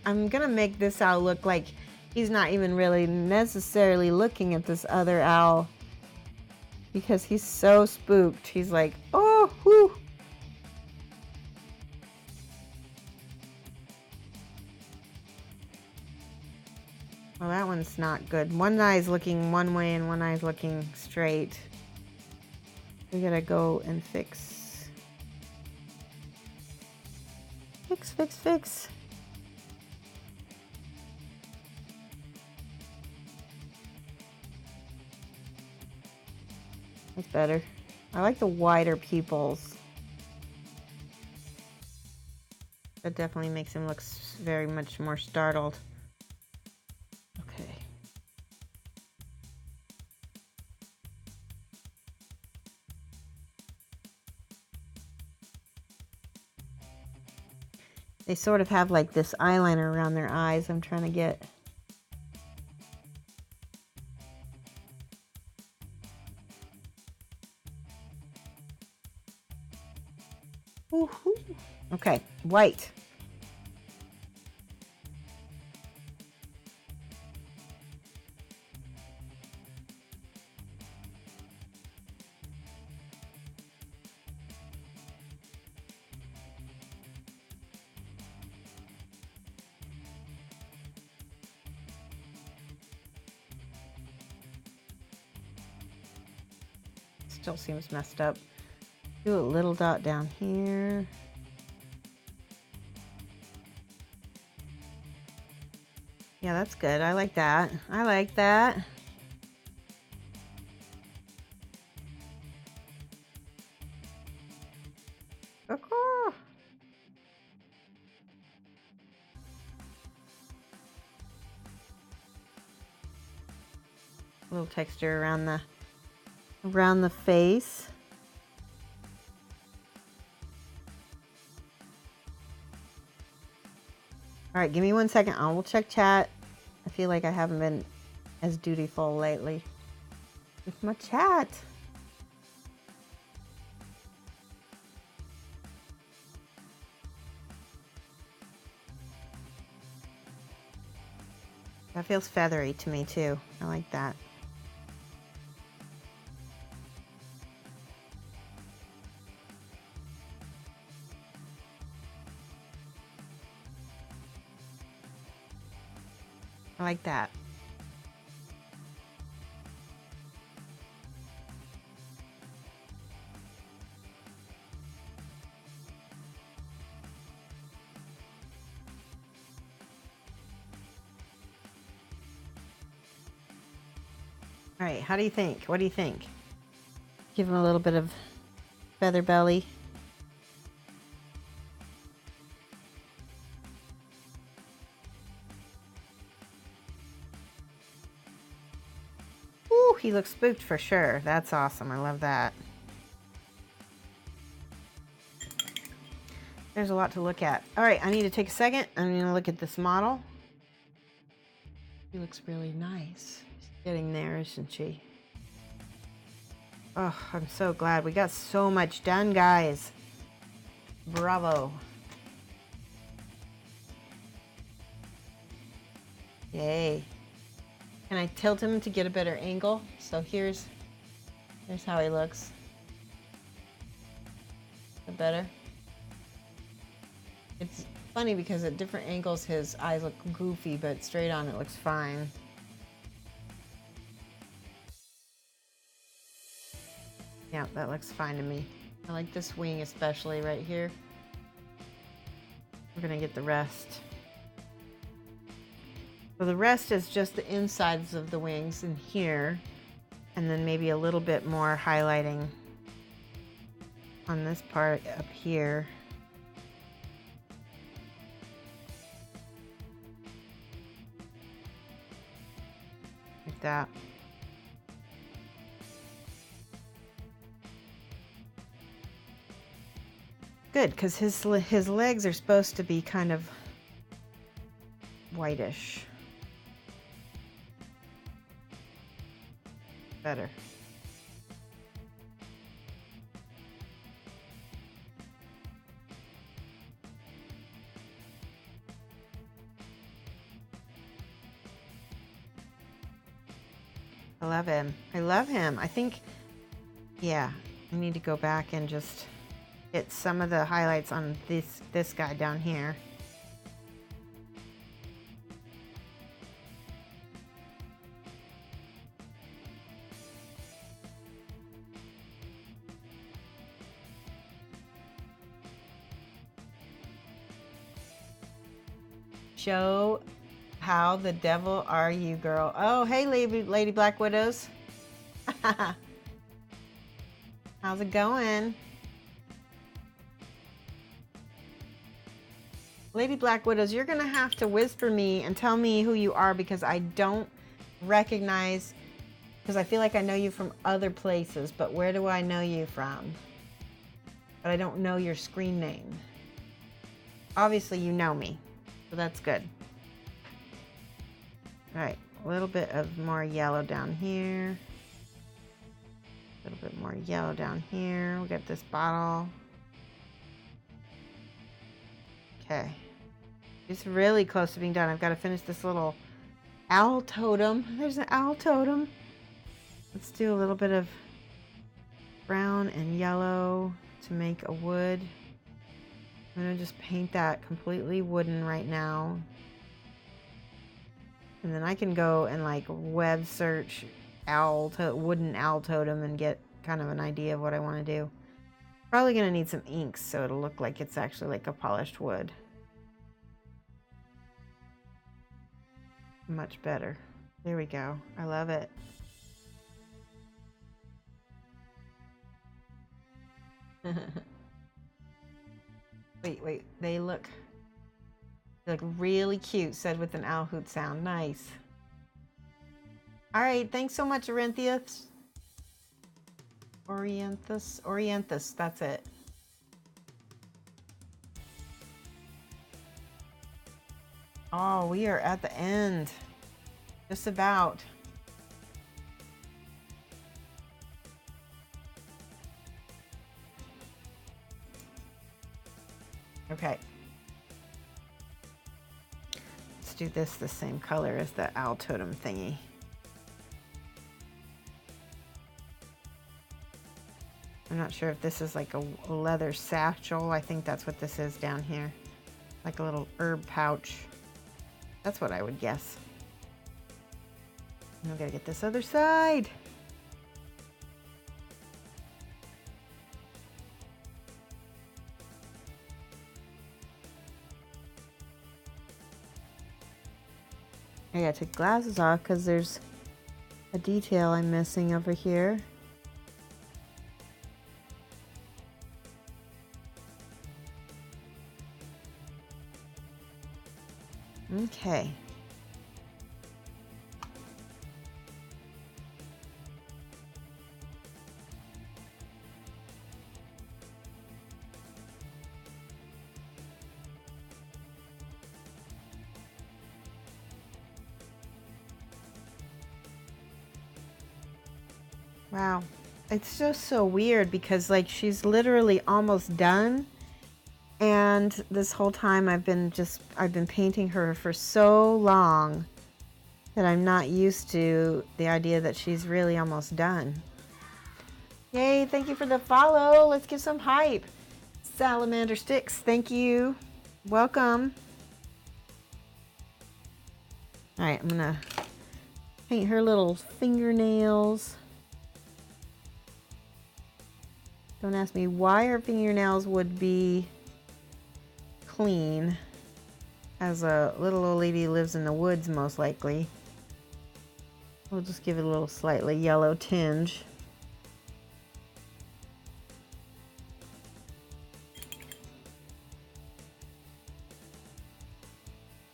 I'm gonna make this owl look like he's not even really necessarily looking at this other owl because he's so spooked. He's like, oh, whoo. Well, that one's not good. One eye's looking one way and one eye's looking straight. We gotta go and fix. Fix, fix, fix. That's better. I like the wider pupils. That definitely makes him look very much more startled. Okay. They sort of have like this eyeliner around their eyes. I'm trying to get. Woohoo. Okay, white. Still seems messed up. Do a little dot down here. Yeah, that's good. I like that. I like that. A little texture around the face. All right, give me 1 second. I will check chat. I feel like I haven't been as dutiful lately with my chat. That feels feathery to me too. I like that. I like that. All right, how do you think? What do you think? Give him a little bit of feather belly. Ooh, he looks spooked for sure. That's awesome. I love that. There's a lot to look at. All right, I need to take a second. I'm going to look at this model. She looks really nice. She's getting there, isn't she? Oh, I'm so glad. We got so much done, guys. Bravo. Yay. Can I tilt him to get a better angle? So here's how he looks. Is that better? It's funny because at different angles his eyes look goofy, but straight on it looks fine. Yeah, that looks fine to me. I like this wing especially right here. We're gonna get the rest. So the rest is just the insides of the wings in here, and then maybe a little bit more highlighting on this part up here. Like that. Good, because his legs are supposed to be kind of whitish. Better. I love him. I love him. I think, yeah, I need to go back and just hit some of the highlights on this guy down here. show how the devil are you, girl? Oh, hey, Lady Black Widows. How's it going? Lady Black Widows, you're going to have to whisper me and tell me who you are because I don't recognize, because I feel like I know you from other places, but where do I know you from? But I don't know your screen name. Obviously, you know me, so that's good. All right, a little bit of more yellow down here. A little bit more yellow down here. We got this bottle. Okay. It's really close to being done. I've got to finish this little owl totem. There's an owl totem. Let's do a little bit of brown and yellow to make a wood. I'm going to just paint that completely wooden right now. And then I can go and like web search wooden owl totem and get kind of an idea of what I want to do. Probably going to need some inks so it'll look like it's actually like a polished wood. Much better. There we go. I love it. Wait. They look really cute, said with an owl hoot sound. Nice. All right. Thanks so much, Orienthus. Orienthus. That's it. Oh, we are at the end. Just about. Okay. Let's do this the same color as the owl totem thingy. I'm not sure if this is like a leather satchel. I think that's what this is down here. Like a little herb pouch. That's what I would guess. And we gotta get this other side. I gotta take glasses off because there's a detail I'm missing over here. Okay. Wow. It's just so weird because like she's literally almost done. And this whole time I've been painting her for so long that I'm not used to the idea that she's really almost done. Yay, thank you for the follow. Let's give some hype. Salamander Sticks, thank you. Welcome. All right, I'm gonna paint her little fingernails. Don't ask me why her fingernails would be clean, as a little old lady lives in the woods most likely. We'll just give it a little slightly yellow tinge.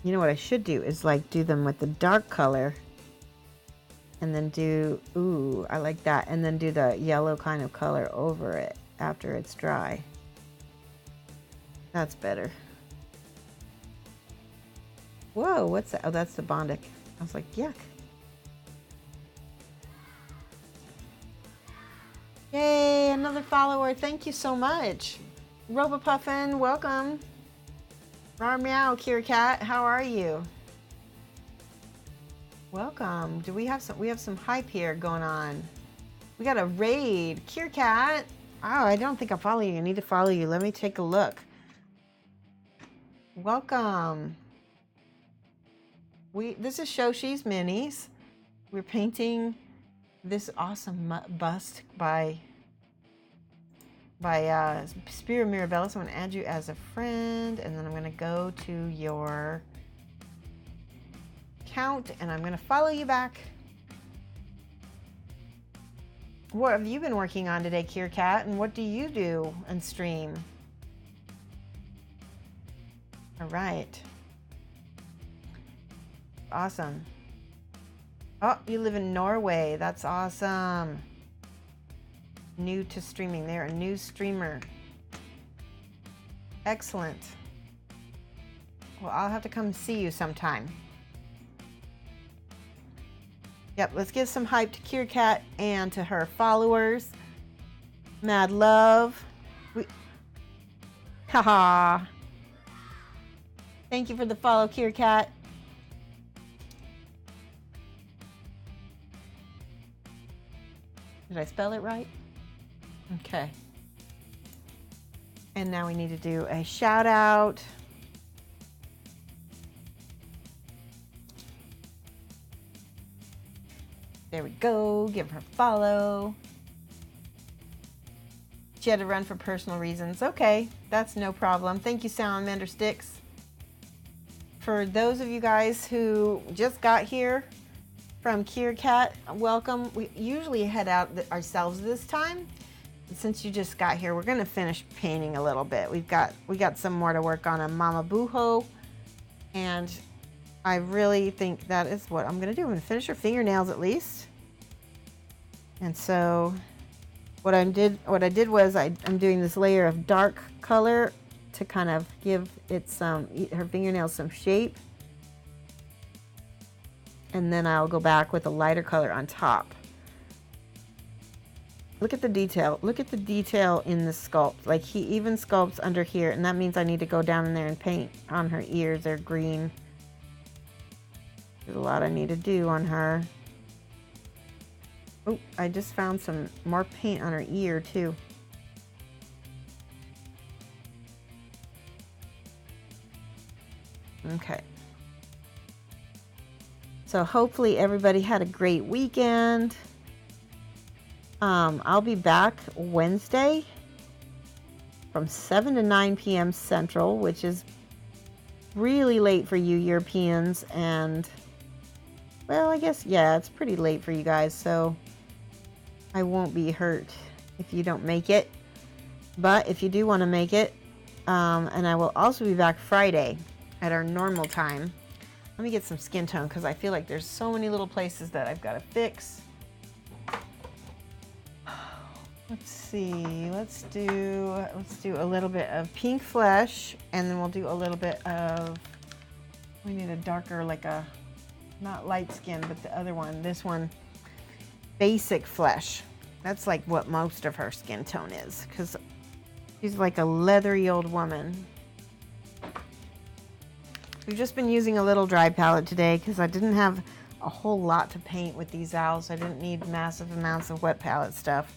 You know what I should do is like do them with the dark color and then do, ooh, I like that, and then do the yellow kind of color over it after it's dry. That's better. Whoa, what's that? Oh, that's the Bondic. I was like, yuck. Yay, another follower. Thank you so much. Robopuffin, welcome. Rar meow, Kira Cat, how are you? Welcome. Do we have some hype here going on? We got a raid. Kira Cat. Oh, I don't think I follow you. I need to follow you. Let me take a look. Welcome. This is Shoshie's Minis. We're painting this awesome bust by Spira Mirabilis. I'm going to add you as a friend, and then I'm going to go to your account and I'm gonna follow you back. What have you been working on today, Kier Cat, and what do you do and stream? All right. Awesome. Oh, you live in Norway. That's awesome. New to streaming. They're a new streamer. Excellent. Well, I'll have to come see you sometime. Yep, let's give some hype to Kier Cat and to her followers. Mad love. Haha. Thank you for the follow, Kier Cat. Did I spell it right? Okay. And now we need to do a shout out. There we go. Give her a follow. She had to run for personal reasons. Okay, that's no problem. Thank you, Salamander Sticks. For those of you guys who just got here from Kier Cat, welcome. We usually head out ourselves this time. Since you just got here, we're gonna finish painting a little bit. We got some more to work on Mama Bujo, and I really think that is what I'm gonna do. I'm gonna finish her fingernails at least. And so what I did was I'm doing this layer of dark color to kind of give it her fingernails some shape. And then I'll go back with a lighter color on top. Look at the detail. Look at the detail in the sculpt. Like, he even sculpts under here, and that means I need to go down in there and paint on her ears. They're green. There's a lot I need to do on her. Oh, I just found some more paint on her ear too. Okay. So hopefully everybody had a great weekend. I'll be back Wednesday from 7 to 9 p.m. Central, which is really late for you Europeans, and well, I guess, yeah, it's pretty late for you guys, so I won't be hurt if you don't make it. But if you do want to make it, and I will also be back Friday at our normal time. Let me get some skin tone because I feel like there's so many little places that I've got to fix. Let's see, let's do a little bit of pink flesh, and then we'll do a little bit of, we need a darker, like a, not light skin, but the other one, this one, basic flesh. That's like what most of her skin tone is, because she's like a leathery old woman. We've just been using a little dry palette today because I didn't have a whole lot to paint with these owls. I didn't need massive amounts of wet palette stuff.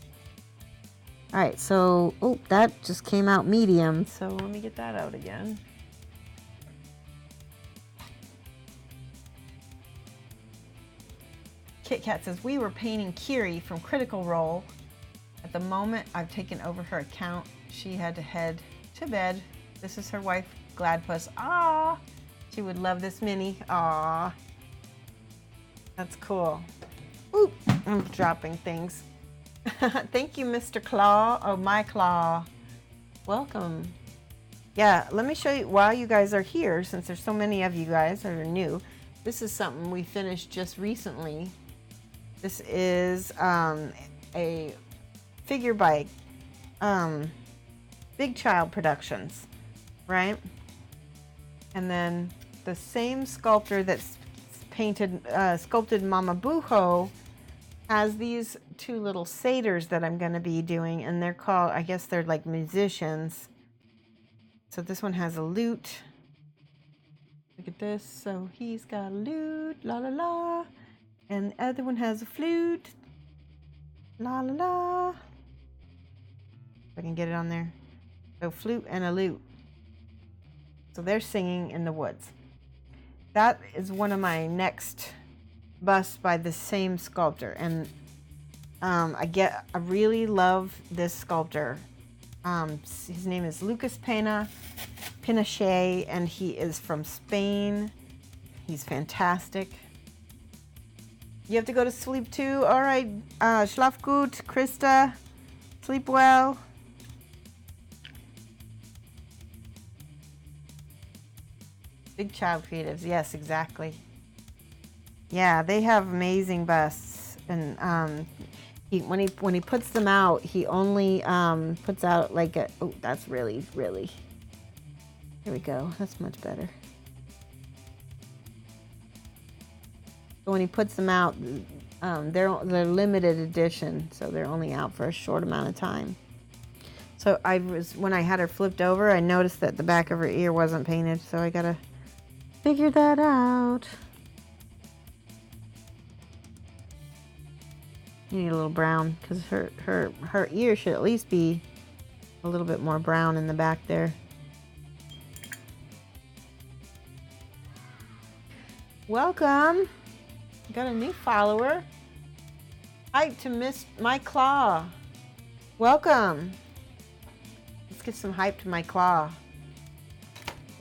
All right, so, oh, that just came out medium. So let me get that out again. Kit Kat says, we were painting Kiri from Critical Role. At the moment I've taken over her account, she had to head to bed. This is her wife, Gladpuss. Ah, she would love this mini. Ah, that's cool. Oop, I'm dropping things. Thank you, Mr. Claw, or My Claw. Welcome. Yeah, let me show you, while you guys are here, since there's so many of you guys that are new, this is something we finished just recently. This is a figure by Big Child Productions, right? And then the same sculptor that's sculpted Mama Bujo has these two little satyrs that I'm going to be doing, and they're called, I guess they're like musicians. So this one has a lute. Look at this. So he's got a lute, la la la. And the other one has a flute, la la la. If I can get it on there. So flute and a lute. So they're singing in the woods. That is one of my next busts by the same sculptor, and I really love this sculptor. His name is Lucas Pinochet, and he is from Spain. He's fantastic. You have to go to sleep too? All right, schlaf gut, Krista. Sleep well. Big Child Creatives, yes, exactly. Yeah, they have amazing busts, and when he puts them out, he only puts out like a. Oh, that's really. Here we go. That's much better. But when he puts them out, they're limited edition, so they're only out for a short amount of time. So when I had her flipped over, I noticed that the back of her ear wasn't painted, so I gotta figure that out. You need a little brown because her ear should at least be a little bit more brown in the back there. Welcome. Got a new follower. Hype to Miss My Claw. Welcome. Let's get some hype to My Claw.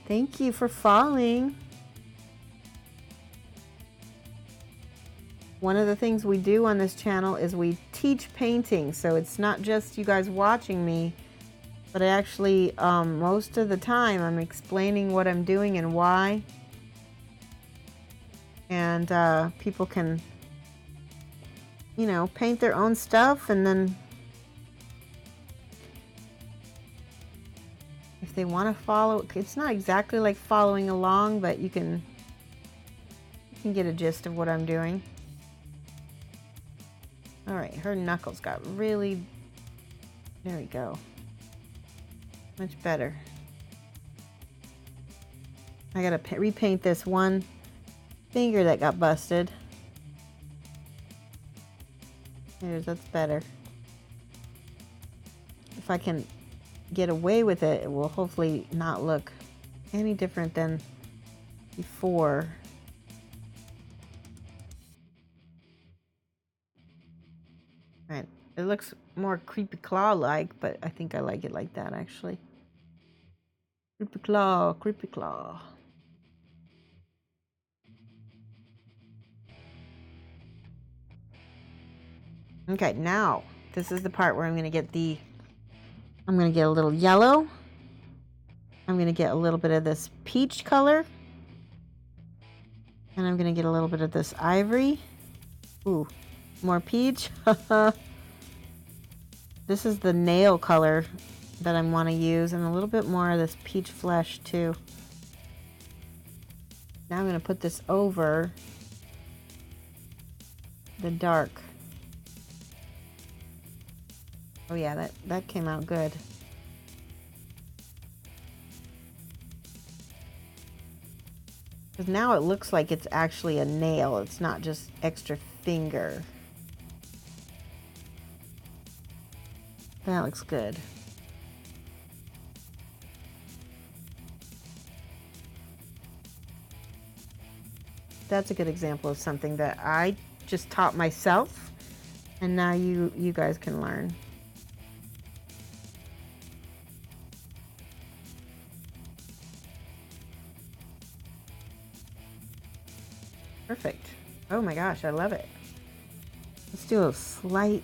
Thank you for following. One of the things we do on this channel is we teach painting, so it's not just you guys watching me, but I actually, most of the time, I'm explaining what I'm doing and why. And people can, you know, paint their own stuff, and then if they want to follow, it's not exactly like following along, but you can get a gist of what I'm doing. All right, her knuckles got really, there we go. Much better. I gotta repaint this one finger that got busted. That's better. If I can get away with it, it will hopefully not look any different than before. Right. It looks more creepy claw-like, but I think I like it like that, actually. Creepy claw, creepy claw. Okay, now this is the part where I'm going to get a little yellow. I'm going to get a little bit of this peach color. And I'm going to get a little bit of this ivory. Ooh, more peach. This is the nail color that I want to use, and a little bit more of this peach flesh too. Now I'm going to put this over the dark. Oh yeah, that came out good. Because now it looks like it's actually a nail. It's not just extra finger. That looks good. That's a good example of something that I just taught myself, and now you guys can learn. Perfect. Oh my gosh, I love it. Let's do a slight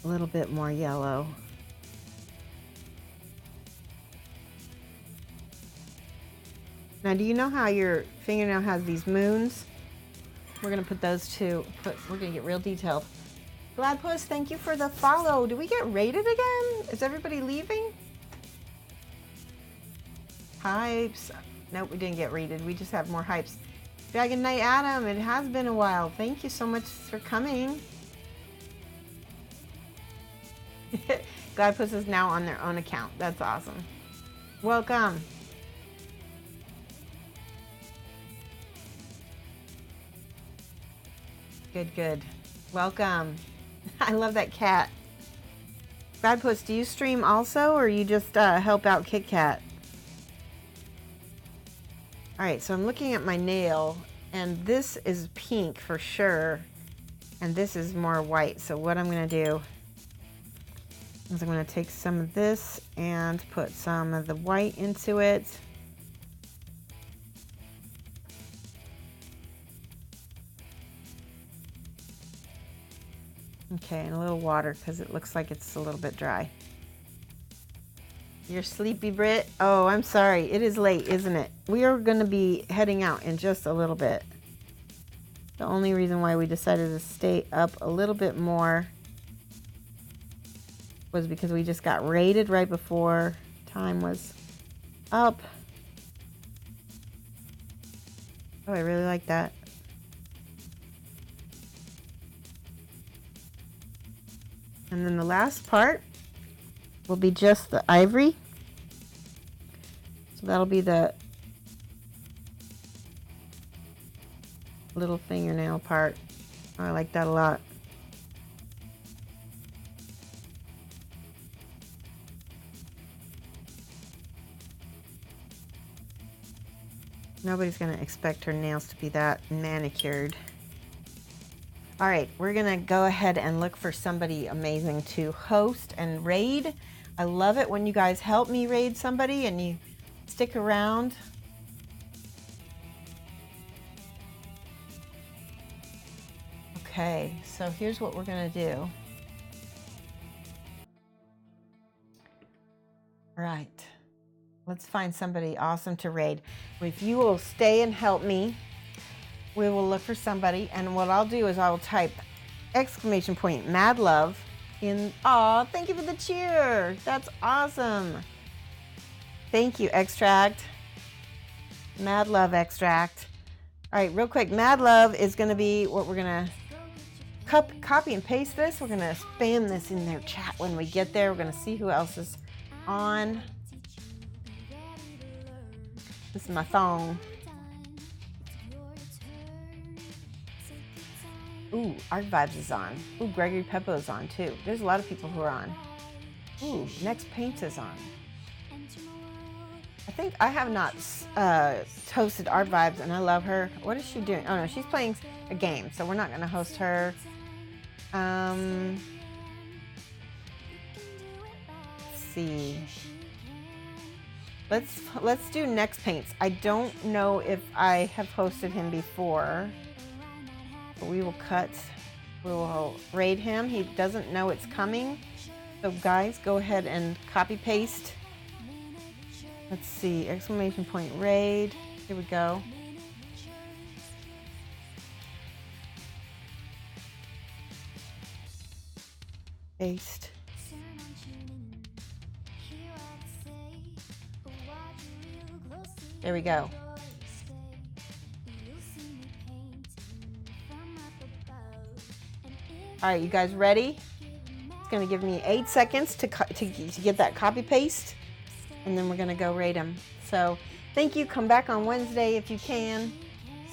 little bit more yellow. Now, do you know how your fingernail has these moons? We're gonna put those too. We're gonna get real detailed. Gladpuss, thank you for the follow. Do we get rated again? Is everybody leaving? Hypes. Nope, we didn't get rated. We just have more hypes. Dragon Knight Adam, it has been a while. Thank you so much for coming. Gladpuss is now on their own account. That's awesome. Welcome. Good, good. Welcome. I love that cat. Gladpuss, do you stream also, or you just help out Kit Kat? All right, so I'm looking at my nail, and this is pink for sure, and this is more white. So what I'm gonna do is I'm gonna take some of this and put some of the white into it. Okay, and a little water because it looks like it's a little bit dry. You're sleepy, Britt? Oh, I'm sorry. It is late, isn't it? We are going to be heading out in just a little bit. The only reason why we decided to stay up a little bit more was because we just got raided right before time was up. Oh, I really like that. And then the last part will be just the ivory. So that'll be the little fingernail part. I like that a lot. Nobody's gonna expect her nails to be that manicured. All right, we're gonna go ahead and look for somebody amazing to host and raid. I love it when you guys help me raid somebody and you stick around. Okay, so here's what we're gonna do. All right, let's find somebody awesome to raid. If you will stay and help me, we will look for somebody, and what I'll do is I will type ! Mad Love in. Aw, thank you for the cheer. That's awesome. Thank you, Extract. Mad Love Extract. All right, real quick, Mad Love is gonna be what we're gonna copy and paste this. We're gonna spam this in their chat when we get there. We're gonna see who else is on. This is my phone. Ooh, Art Vibes is on. Ooh, Gregory Peppo is on too. There's a lot of people who are on. Ooh, Next Paints is on. I think I have not hosted Art Vibes, and I love her. What is she doing? Oh no, she's playing a game, so we're not gonna host her. Let's see. Let's do Next Paints. I don't know if I have hosted him before. We will raid him. He doesn't know it's coming. So guys, go ahead and copy paste. Let's see, ! Raid. Here we go. Paste. There we go. All right, you guys ready? It's gonna give me 8 seconds to get that copy paste, and then we're gonna go rate them. So thank you. Come back on Wednesday if you can,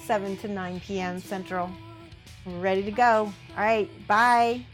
7 to 9 p.m. Central. We're ready to go. All right, bye.